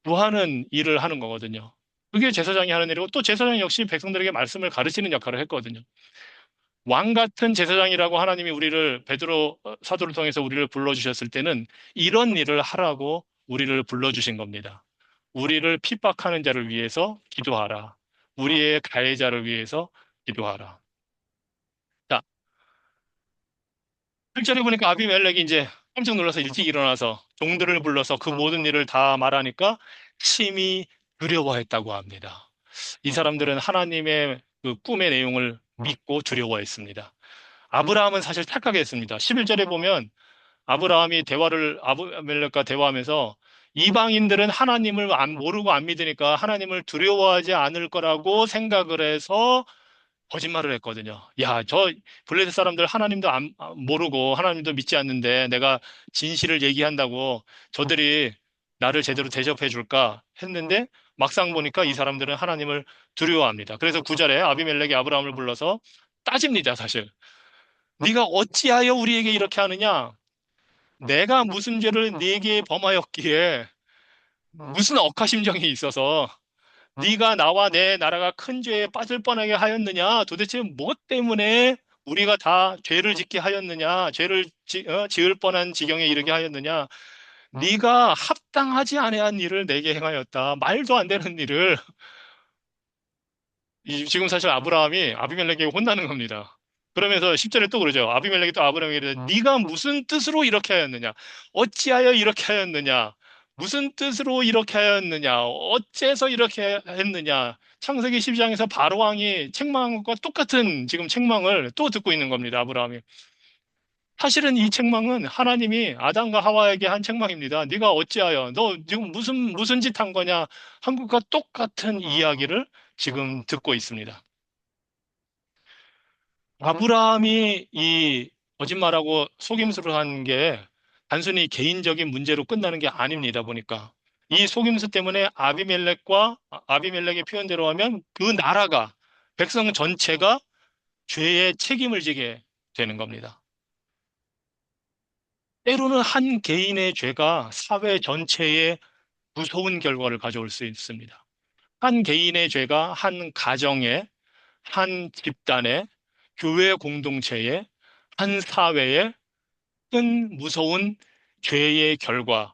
구하는 일을 하는 거거든요. 그게 제사장이 하는 일이고 또 제사장 역시 백성들에게 말씀을 가르치는 역할을 했거든요. 왕 같은 제사장이라고 하나님이 우리를 베드로 사도를 통해서 우리를 불러주셨을 때는 이런 일을 하라고 우리를 불러주신 겁니다. 우리를 핍박하는 자를 위해서 기도하라. 우리의 가해자를 위해서 기도하라. 자, 1절에 보니까 아비멜렉이 이제 깜짝 놀라서 일찍 일어나서 종들을 불러서 그 모든 일을 다 말하니까 심히 두려워했다고 합니다. 이 사람들은 하나님의 그 꿈의 내용을 믿고 두려워했습니다. 아브라함은 사실 착각했습니다. 11절에 보면 아브라멜렉과 대화하면서 이방인들은 하나님을 모르고 안 믿으니까 하나님을 두려워하지 않을 거라고 생각을 해서 거짓말을 했거든요. 야, 저 블레셋 사람들 하나님도 모르고 하나님도 믿지 않는데 내가 진실을 얘기한다고 저들이 나를 제대로 대접해 줄까 했는데 막상 보니까 이 사람들은 하나님을 두려워합니다. 그래서 9절에 아비멜렉이 아브라함을 불러서 따집니다, 사실. 네가 어찌하여 우리에게 이렇게 하느냐? 내가 무슨 죄를 네게 범하였기에 무슨 억하심정이 있어서 네가 나와 내 나라가 큰 죄에 빠질 뻔하게 하였느냐? 도대체 무엇 때문에 우리가 다 죄를 짓게 하였느냐? 죄를 지을 뻔한 지경에 이르게 하였느냐? 네가 합당하지 아니한 일을 내게 행하였다. 말도 안 되는 일을 지금 사실 아브라함이 아비멜렉에게 혼나는 겁니다. 그러면서 10절에 또 그러죠. 아비멜렉이 또 아브라함에게 이르되 네가 무슨 뜻으로 이렇게 하였느냐? 어찌하여 이렇게 하였느냐? 무슨 뜻으로 이렇게 하였느냐? 어째서 이렇게 했느냐? 창세기 12장에서 바로 왕이 책망한 것과 똑같은 지금 책망을 또 듣고 있는 겁니다. 아브라함이. 사실은 이 책망은 하나님이 아담과 하와에게 한 책망입니다. 네가 어찌하여 너 지금 무슨 짓 한 거냐? 한 것과 똑같은 이야기를 지금 듣고 있습니다. 아브라함이 이 거짓말하고 속임수를 한 게 단순히 개인적인 문제로 끝나는 게 아닙니다, 보니까. 이 속임수 때문에 아비멜렉의 표현대로 하면 그 나라가, 백성 전체가 죄의 책임을 지게 되는 겁니다. 때로는 한 개인의 죄가 사회 전체에 무서운 결과를 가져올 수 있습니다. 한 개인의 죄가 한 가정에, 한 집단에, 교회 공동체에, 한 사회에 큰 무서운 죄의 결과,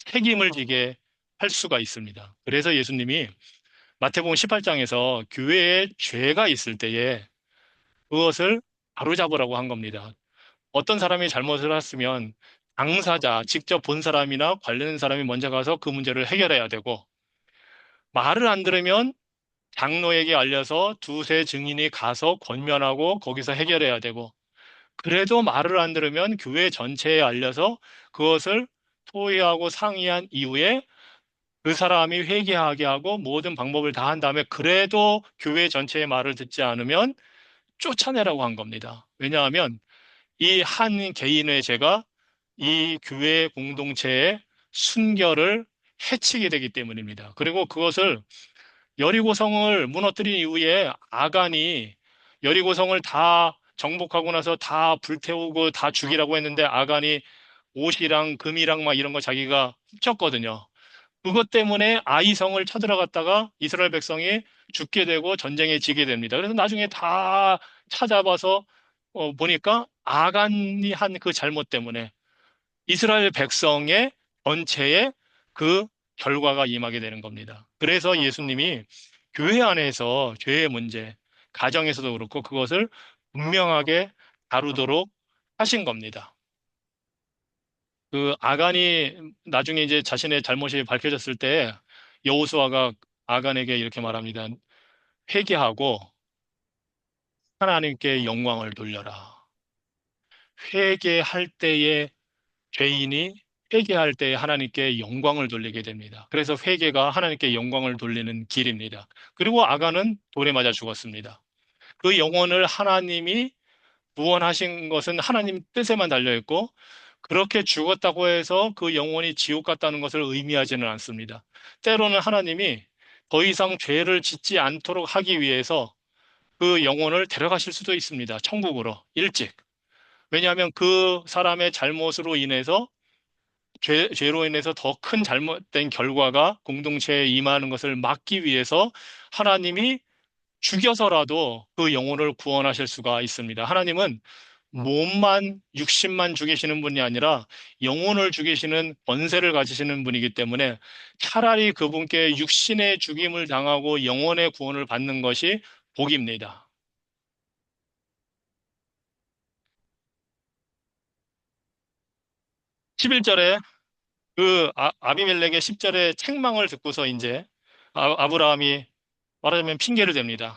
책임을 지게 할 수가 있습니다. 그래서 예수님이 마태복음 18장에서 교회에 죄가 있을 때에 그것을 바로잡으라고 한 겁니다. 어떤 사람이 잘못을 했으면 당사자, 직접 본 사람이나 관련된 사람이 먼저 가서 그 문제를 해결해야 되고, 말을 안 들으면 장로에게 알려서 두세 증인이 가서 권면하고 거기서 해결해야 되고, 그래도 말을 안 들으면 교회 전체에 알려서 그것을 토의하고 상의한 이후에 그 사람이 회개하게 하고 모든 방법을 다 한 다음에 그래도 교회 전체의 말을 듣지 않으면 쫓아내라고 한 겁니다. 왜냐하면 이 한 개인의 죄가 이 교회 공동체의 순결을 해치게 되기 때문입니다. 그리고 그것을 여리고성을 무너뜨린 이후에 아간이 여리고성을 다 정복하고 나서 다 불태우고 다 죽이라고 했는데 아간이 옷이랑 금이랑 막 이런 거 자기가 훔쳤거든요. 그것 때문에 아이성을 쳐들어갔다가 이스라엘 백성이 죽게 되고 전쟁에 지게 됩니다. 그래서 나중에 다 찾아봐서 보니까 아간이 한 그 잘못 때문에 이스라엘 백성의 전체에 그 결과가 임하게 되는 겁니다. 그래서 예수님이 교회 안에서 죄의 문제, 가정에서도 그렇고 그것을 분명하게 다루도록 하신 겁니다. 그 아간이 나중에 이제 자신의 잘못이 밝혀졌을 때 여호수아가 아간에게 이렇게 말합니다. 회개하고 하나님께 영광을 돌려라. 회개할 때에 죄인이 회개할 때 하나님께 영광을 돌리게 됩니다. 그래서 회개가 하나님께 영광을 돌리는 길입니다. 그리고 아간은 돌에 맞아 죽었습니다. 그 영혼을 하나님이 구원하신 것은 하나님 뜻에만 달려 있고 그렇게 죽었다고 해서 그 영혼이 지옥 갔다는 것을 의미하지는 않습니다. 때로는 하나님이 더 이상 죄를 짓지 않도록 하기 위해서 그 영혼을 데려가실 수도 있습니다. 천국으로 일찍. 왜냐하면 그 사람의 잘못으로 인해서 죄로 인해서 더 큰 잘못된 결과가 공동체에 임하는 것을 막기 위해서 하나님이 죽여서라도 그 영혼을 구원하실 수가 있습니다. 하나님은 몸만, 육신만 죽이시는 분이 아니라 영혼을 죽이시는 권세를 가지시는 분이기 때문에 차라리 그분께 육신의 죽임을 당하고 영혼의 구원을 받는 것이 복입니다. 11절에 아비멜렉의 10절에 책망을 듣고서 이제 아브라함이 말하자면 핑계를 댑니다.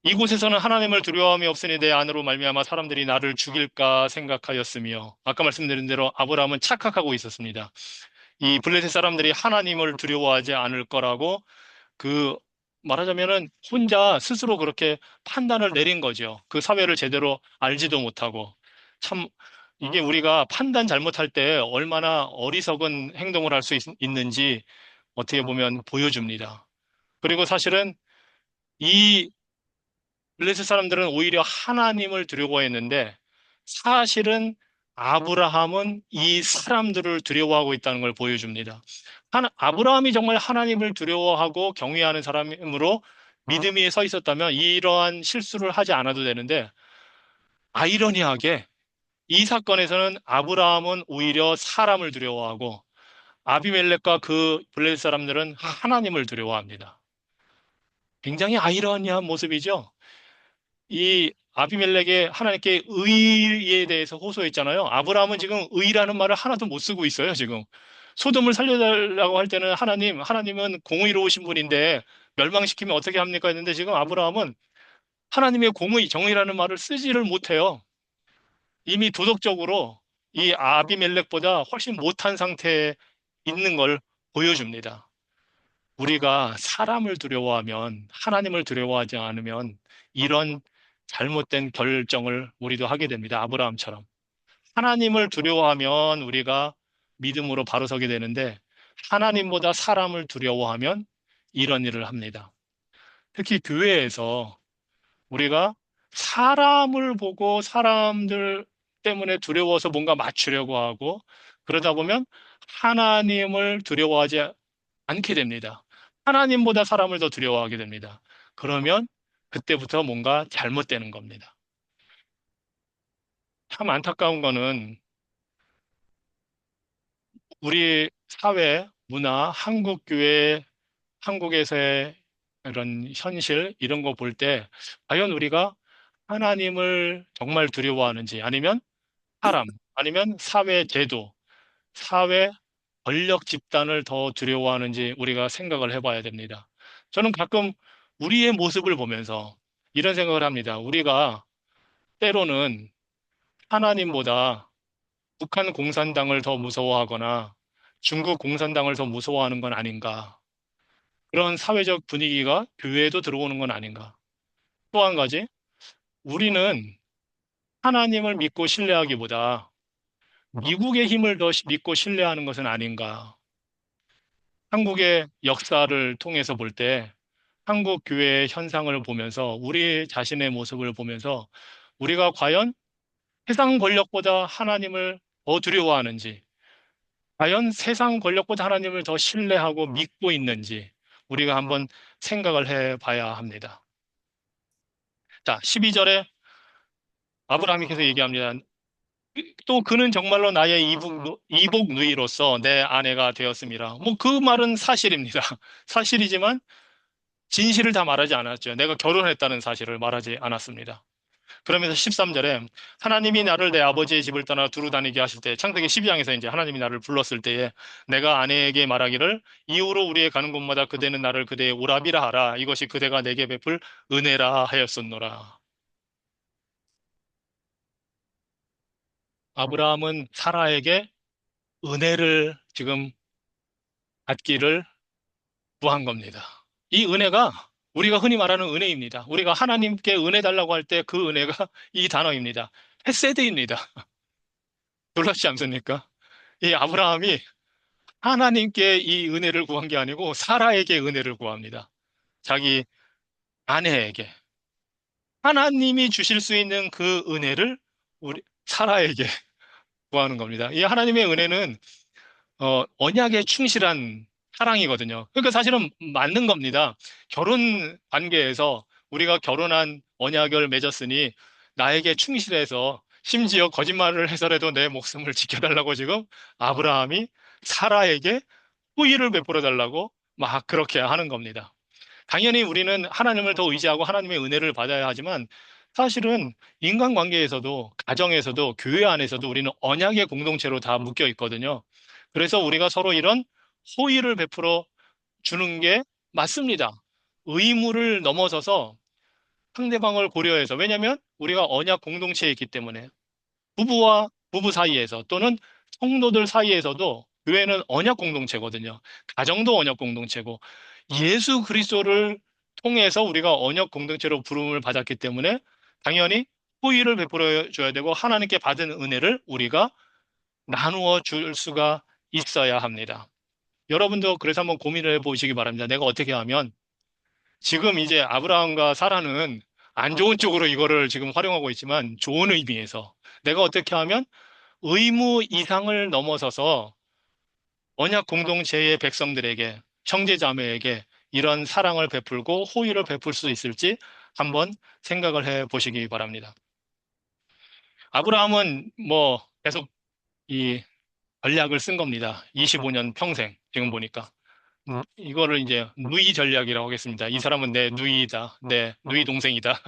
이곳에서는 하나님을 두려움이 없으니 내 안으로 말미암아 사람들이 나를 죽일까 생각하였으며 아까 말씀드린 대로 아브라함은 착각하고 있었습니다. 이 블레셋 사람들이 하나님을 두려워하지 않을 거라고 그 말하자면은 혼자 스스로 그렇게 판단을 내린 거죠. 그 사회를 제대로 알지도 못하고 참 이게 우리가 판단 잘못할 때 얼마나 어리석은 행동을 할 수 있는지 어떻게 보면 보여줍니다. 그리고 사실은 이 블레셋 사람들은 오히려 하나님을 두려워했는데 사실은 아브라함은 이 사람들을 두려워하고 있다는 걸 보여줍니다. 아브라함이 정말 하나님을 두려워하고 경외하는 사람으로 믿음 위에 서 있었다면 이러한 실수를 하지 않아도 되는데 아이러니하게 이 사건에서는 아브라함은 오히려 사람을 두려워하고 아비멜렉과 그 블레셋 사람들은 하나님을 두려워합니다. 굉장히 아이러니한 모습이죠. 이 아비멜렉의 하나님께 의에 대해서 호소했잖아요. 아브라함은 지금 의라는 말을 하나도 못 쓰고 있어요, 지금. 소돔을 살려달라고 할 때는 하나님은 공의로우신 분인데 멸망시키면 어떻게 합니까? 했는데 지금 아브라함은 하나님의 공의, 정의라는 말을 쓰지를 못해요. 이미 도덕적으로 이 아비멜렉보다 훨씬 못한 상태에 있는 걸 보여줍니다. 우리가 사람을 두려워하면, 하나님을 두려워하지 않으면 이런 잘못된 결정을 우리도 하게 됩니다. 아브라함처럼. 하나님을 두려워하면 우리가 믿음으로 바로 서게 되는데, 하나님보다 사람을 두려워하면 이런 일을 합니다. 특히 교회에서 우리가 사람을 보고 사람들 때문에 두려워서 뭔가 맞추려고 하고, 그러다 보면 하나님을 두려워하지 않게 됩니다. 하나님보다 사람을 더 두려워하게 됩니다. 그러면 그때부터 뭔가 잘못되는 겁니다. 참 안타까운 거는 우리 사회, 문화, 한국 교회, 한국에서의 이런 현실, 이런 거 볼 때, 과연 우리가 하나님을 정말 두려워하는지, 아니면 사람, 아니면 사회 제도, 사회 권력 집단을 더 두려워하는지 우리가 생각을 해봐야 됩니다. 저는 가끔 우리의 모습을 보면서 이런 생각을 합니다. 우리가 때로는 하나님보다 북한 공산당을 더 무서워하거나 중국 공산당을 더 무서워하는 건 아닌가. 그런 사회적 분위기가 교회에도 들어오는 건 아닌가. 또 한 가지, 우리는 하나님을 믿고 신뢰하기보다 미국의 힘을 더 믿고 신뢰하는 것은 아닌가. 한국의 역사를 통해서 볼 때 한국 교회의 현상을 보면서 우리 자신의 모습을 보면서 우리가 과연 세상 권력보다 하나님을 더 두려워하는지, 과연 세상 권력보다 하나님을 더 신뢰하고 믿고 있는지 우리가 한번 생각을 해 봐야 합니다. 자, 12절에 아브라함이 계속 얘기합니다. 또 그는 정말로 나의 이복 누이로서 내 아내가 되었습니다. 뭐 그 말은 사실입니다. 사실이지만 진실을 다 말하지 않았죠. 내가 결혼했다는 사실을 말하지 않았습니다. 그러면서 13절에 하나님이 나를 내 아버지의 집을 떠나 두루 다니게 하실 때 창세기 12장에서 이제 하나님이 나를 불렀을 때에 내가 아내에게 말하기를 이후로 우리의 가는 곳마다 그대는 나를 그대의 오라비라 하라 이것이 그대가 내게 베풀 은혜라 하였었노라. 아브라함은 사라에게 은혜를 지금 받기를 구한 겁니다. 이 은혜가 우리가 흔히 말하는 은혜입니다. 우리가 하나님께 은혜 달라고 할 때 그 은혜가 이 단어입니다. 헤세드입니다. 놀랍지 않습니까? 이 아브라함이 하나님께 이 은혜를 구한 게 아니고 사라에게 은혜를 구합니다. 자기 아내에게. 하나님이 주실 수 있는 그 은혜를 우리 사라에게 구하는 겁니다. 이 하나님의 은혜는 언약에 충실한 사랑이거든요. 그러니까 사실은 맞는 겁니다. 결혼 관계에서 우리가 결혼한 언약을 맺었으니 나에게 충실해서 심지어 거짓말을 해서라도 내 목숨을 지켜달라고 지금 아브라함이 사라에게 호의를 베풀어 달라고 막 그렇게 하는 겁니다. 당연히 우리는 하나님을 더 의지하고 하나님의 은혜를 받아야 하지만 사실은 인간관계에서도 가정에서도 교회 안에서도 우리는 언약의 공동체로 다 묶여 있거든요. 그래서 우리가 서로 이런 호의를 베풀어 주는 게 맞습니다. 의무를 넘어서서 상대방을 고려해서 왜냐하면 우리가 언약 공동체에 있기 때문에 부부와 부부 사이에서 또는 성도들 사이에서도 교회는 언약 공동체거든요. 가정도 언약 공동체고 예수 그리스도를 통해서 우리가 언약 공동체로 부름을 받았기 때문에 당연히 호의를 베풀어 줘야 되고 하나님께 받은 은혜를 우리가 나누어 줄 수가 있어야 합니다. 여러분도 그래서 한번 고민을 해보시기 바랍니다. 내가 어떻게 하면 지금 이제 아브라함과 사라는 안 좋은 쪽으로 이거를 지금 활용하고 있지만 좋은 의미에서 내가 어떻게 하면 의무 이상을 넘어서서 언약 공동체의 백성들에게, 형제자매에게 이런 사랑을 베풀고 호의를 베풀 수 있을지 한번 생각을 해 보시기 바랍니다. 아브라함은 뭐 계속 이 전략을 쓴 겁니다. 25년 평생, 지금 보니까. 이거를 이제 누이 전략이라고 하겠습니다. 이 사람은 내 누이다. 내 누이 동생이다.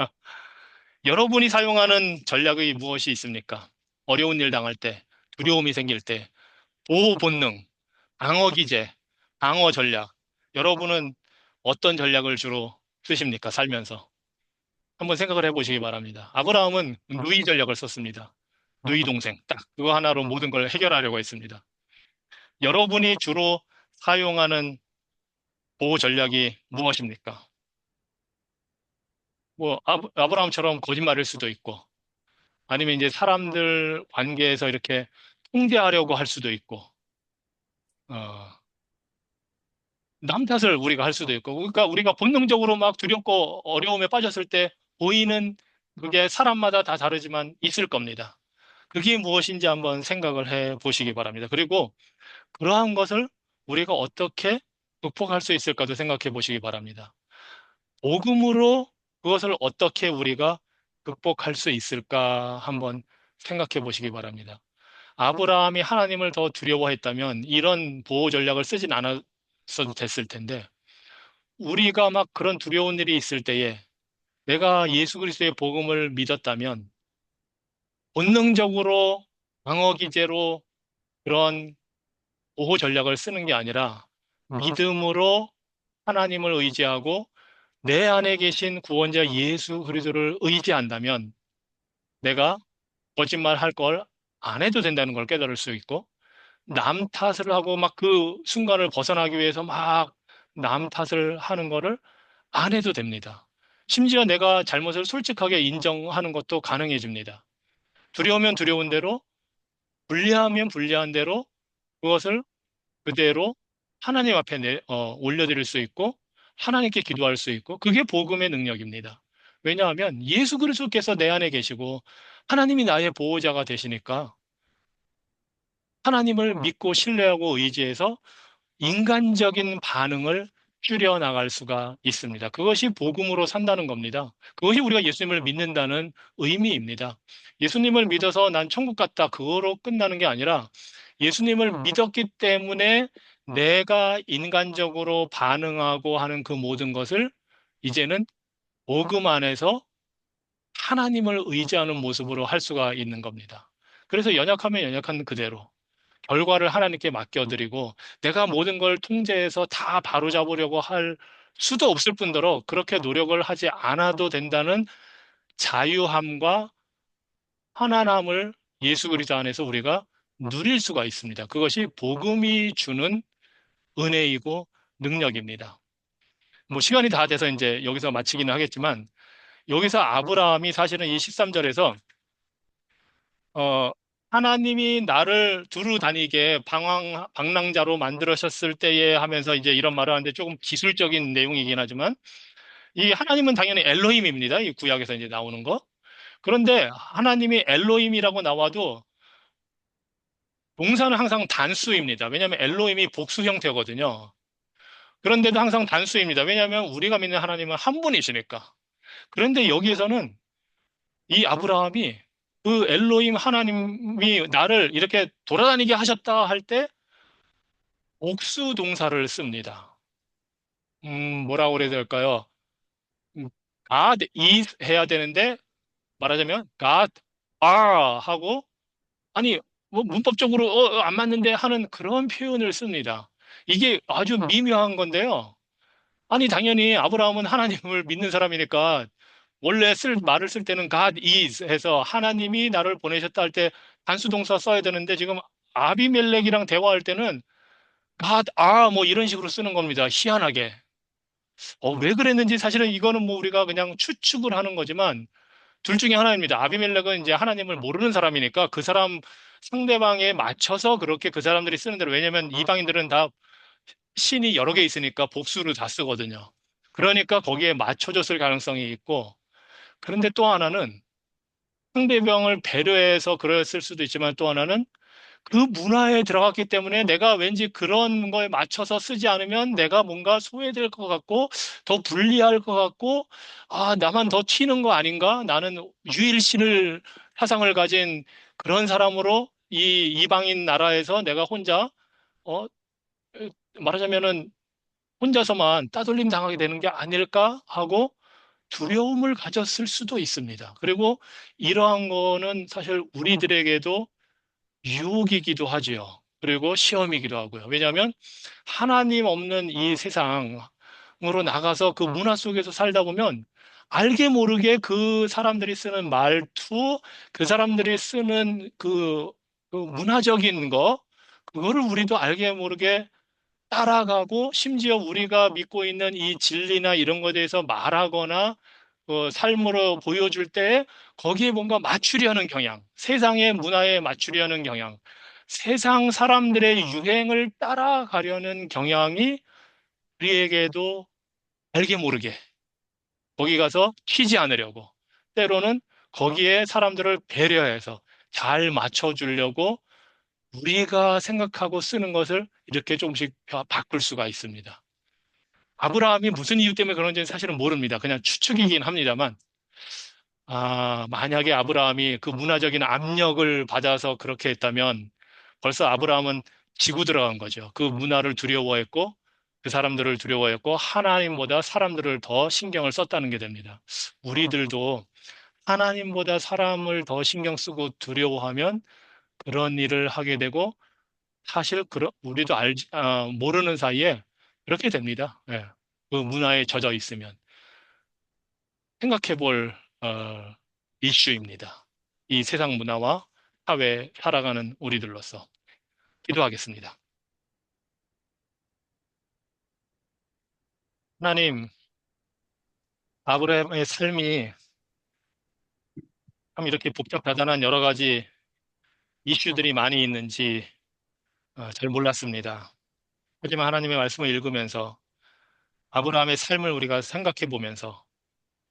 여러분이 사용하는 전략이 무엇이 있습니까? 어려운 일 당할 때, 두려움이 생길 때, 보호 본능, 방어 기제, 방어 전략. 여러분은 어떤 전략을 주로 쓰십니까? 살면서. 한번 생각을 해보시기 바랍니다. 아브라함은 누이 전략을 썼습니다. 누이 동생. 딱 그거 하나로 모든 걸 해결하려고 했습니다. 여러분이 주로 사용하는 보호 전략이 무엇입니까? 뭐 아브라함처럼 거짓말일 수도 있고 아니면 이제 사람들 관계에서 이렇게 통제하려고 할 수도 있고 어, 남 탓을 우리가 할 수도 있고, 그러니까 우리가 본능적으로 막 두렵고 어려움에 빠졌을 때 보이는 그게 사람마다 다 다르지만 있을 겁니다. 그게 무엇인지 한번 생각을 해 보시기 바랍니다. 그리고 그러한 것을 우리가 어떻게 극복할 수 있을까도 생각해 보시기 바랍니다. 복음으로 그것을 어떻게 우리가 극복할 수 있을까 한번 생각해 보시기 바랍니다. 아브라함이 하나님을 더 두려워했다면 이런 보호 전략을 쓰진 않았어도 됐을 텐데, 우리가 막 그런 두려운 일이 있을 때에 내가 예수 그리스도의 복음을 믿었다면 본능적으로 방어 기제로 그런 보호 전략을 쓰는 게 아니라 믿음으로 하나님을 의지하고 내 안에 계신 구원자 예수 그리스도를 의지한다면 내가 거짓말 할 걸 안 해도 된다는 걸 깨달을 수 있고 남 탓을 하고 막 그 순간을 벗어나기 위해서 막 남 탓을 하는 거를 안 해도 됩니다. 심지어 내가 잘못을 솔직하게 인정하는 것도 가능해집니다. 두려우면 두려운 대로, 불리하면 불리한 대로 그것을 그대로 하나님 앞에 올려드릴 수 있고, 하나님께 기도할 수 있고, 그게 복음의 능력입니다. 왜냐하면 예수 그리스도께서 내 안에 계시고, 하나님이 나의 보호자가 되시니까, 하나님을 믿고 신뢰하고 의지해서 인간적인 반응을 줄여 나갈 수가 있습니다. 그것이 복음으로 산다는 겁니다. 그것이 우리가 예수님을 믿는다는 의미입니다. 예수님을 믿어서 난 천국 갔다. 그거로 끝나는 게 아니라 예수님을 믿었기 때문에 내가 인간적으로 반응하고 하는 그 모든 것을 이제는 복음 안에서 하나님을 의지하는 모습으로 할 수가 있는 겁니다. 그래서 연약하면 연약한 그대로 결과를 하나님께 맡겨드리고 내가 모든 걸 통제해서 다 바로잡으려고 할 수도 없을 뿐더러 그렇게 노력을 하지 않아도 된다는 자유함과 편안함을 예수 그리스도 안에서 우리가 누릴 수가 있습니다. 그것이 복음이 주는 은혜이고 능력입니다. 뭐 시간이 다 돼서 이제 여기서 마치기는 하겠지만 여기서 아브라함이 사실은 이 13절에서 하나님이 나를 두루 다니게 방랑자로 만들으셨을 때에 하면서 이제 이런 말을 하는데 조금 기술적인 내용이긴 하지만 이 하나님은 당연히 엘로힘입니다. 이 구약에서 이제 나오는 거. 그런데 하나님이 엘로힘이라고 나와도 동사는 항상 단수입니다. 왜냐하면 엘로힘이 복수 형태거든요. 그런데도 항상 단수입니다. 왜냐하면 우리가 믿는 하나님은 한 분이시니까. 그런데 여기에서는 이 아브라함이 그 엘로힘 하나님이 나를 이렇게 돌아다니게 하셨다 할 때 복수 동사를 씁니다. 뭐라고 그래야 될까요? 음, God is 해야 되는데 말하자면 God are 하고 아니 뭐 문법적으로 안 맞는데 하는 그런 표현을 씁니다. 이게 아주 미묘한 건데요. 아니 당연히 아브라함은 하나님을 믿는 사람이니까 원래 말을 쓸 때는 God is 해서 하나님이 나를 보내셨다 할 때 단수 동사 써야 되는데 지금 아비멜렉이랑 대화할 때는 God are 뭐 이런 식으로 쓰는 겁니다. 희한하게. 왜 그랬는지 사실은 이거는 뭐 우리가 그냥 추측을 하는 거지만 둘 중에 하나입니다. 아비멜렉은 이제 하나님을 모르는 사람이니까 그 사람 상대방에 맞춰서 그렇게 그 사람들이 쓰는 대로 왜냐면 이방인들은 다 신이 여러 개 있으니까 복수를 다 쓰거든요. 그러니까 거기에 맞춰줬을 가능성이 있고 그런데 또 하나는 상대방을 배려해서 그랬을 수도 있지만 또 하나는 그 문화에 들어갔기 때문에 내가 왠지 그런 거에 맞춰서 쓰지 않으면 내가 뭔가 소외될 것 같고 더 불리할 것 같고 아, 나만 더 튀는 거 아닌가? 나는 유일신을 사상을 가진 그런 사람으로 이 이방인 나라에서 내가 혼자 어, 말하자면은 혼자서만 따돌림 당하게 되는 게 아닐까 하고 두려움을 가졌을 수도 있습니다. 그리고 이러한 거는 사실 우리들에게도 유혹이기도 하지요. 그리고 시험이기도 하고요. 왜냐하면 하나님 없는 이 세상으로 나가서 그 문화 속에서 살다 보면 알게 모르게 그 사람들이 쓰는 말투, 그 사람들이 쓰는 그 문화적인 거, 그거를 우리도 알게 모르게 따라가고 심지어 우리가 믿고 있는 이 진리나 이런 것에 대해서 말하거나 삶으로 보여줄 때 거기에 뭔가 맞추려는 경향, 세상의 문화에 맞추려는 경향, 세상 사람들의 유행을 따라가려는 경향이 우리에게도 알게 모르게 거기 가서 튀지 않으려고 때로는 거기에 사람들을 배려해서 잘 맞춰주려고 우리가 생각하고 쓰는 것을 이렇게 조금씩 바꿀 수가 있습니다. 아브라함이 무슨 이유 때문에 그런지는 사실은 모릅니다. 그냥 추측이긴 합니다만, 만약에 아브라함이 그 문화적인 압력을 받아서 그렇게 했다면 벌써 아브라함은 지고 들어간 거죠. 그 문화를 두려워했고, 그 사람들을 두려워했고, 하나님보다 사람들을 더 신경을 썼다는 게 됩니다. 우리들도 하나님보다 사람을 더 신경 쓰고 두려워하면 그런 일을 하게 되고, 사실 우리도 모르는 사이에 그렇게 됩니다. 예. 그 문화에 젖어 있으면 생각해 볼 이슈입니다. 이 세상 문화와 사회에 살아가는 우리들로서 기도하겠습니다. 하나님, 아브라함의 삶이 참 이렇게 복잡하다는 여러 가지 이슈들이 많이 있는지 잘 몰랐습니다. 하지만 하나님의 말씀을 읽으면서 아브라함의 삶을 우리가 생각해 보면서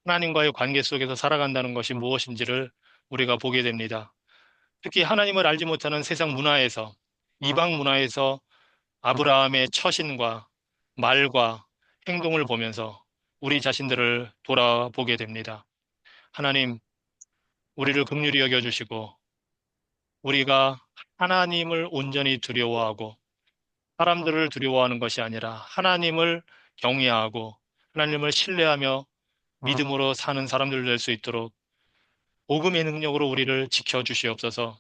하나님과의 관계 속에서 살아간다는 것이 무엇인지를 우리가 보게 됩니다. 특히 하나님을 알지 못하는 세상 문화에서, 이방 문화에서 아브라함의 처신과 말과 행동을 보면서 우리 자신들을 돌아보게 됩니다. 하나님, 우리를 긍휼히 여겨주시고, 우리가 하나님을 온전히 두려워하고, 사람들을 두려워하는 것이 아니라 하나님을 경외하고, 하나님을 신뢰하며 믿음으로 사는 사람들 될 수 있도록 복음의 능력으로 우리를 지켜주시옵소서.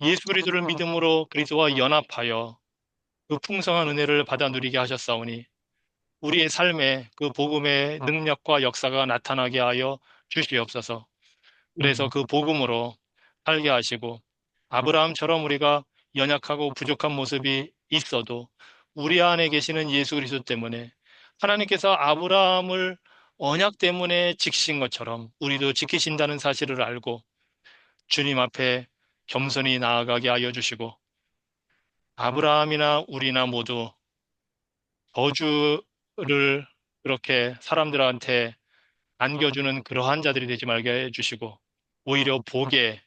예수 그리스도를 믿음으로 그리스도와 연합하여 그 풍성한 은혜를 받아 누리게 하셨사오니 우리의 삶에 그 복음의 능력과 역사가 나타나게 하여 주시옵소서. 그래서 그 복음으로 살게 하시고 아브라함처럼 우리가 연약하고 부족한 모습이 있어도 우리 안에 계시는 예수 그리스도 때문에 하나님께서 아브라함을 언약 때문에 지키신 것처럼 우리도 지키신다는 사실을 알고 주님 앞에 겸손히 나아가게 하여 주시고, 아브라함이나 우리나 모두 저주를 그렇게 사람들한테 안겨주는 그러한 자들이 되지 말게 해주시고, 오히려 복의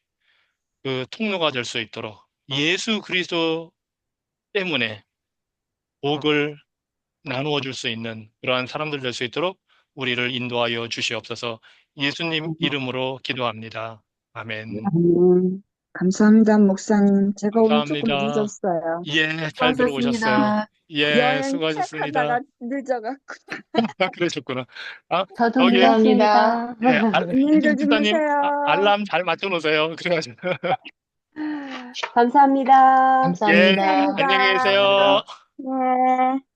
그 통로가 될 수 있도록 예수 그리스도 때문에 복을 나누어 줄 수 있는 그러한 사람들 될 수 있도록 우리를 인도하여 주시옵소서. 예수님 이름으로 기도합니다. 아멘. 감사합니다, 목사님. 제가 오늘 조금 감사합니다. 늦었어요. 예, 잘 들어오셨어요. 수고하셨습니다. 예, 여행 수고하셨습니다. 체크하다가 늦어갖고. 그러셨구나. 아, 저도 저기, 감사합니다. 예, 안녕히들 김집사님, 주무세요. 알람 잘 맞춰 놓으세요. 그래가지고. 감사합니다. 예, 감사합니다. 안녕히 감사합니다. 계세요. 감사합니다. 네.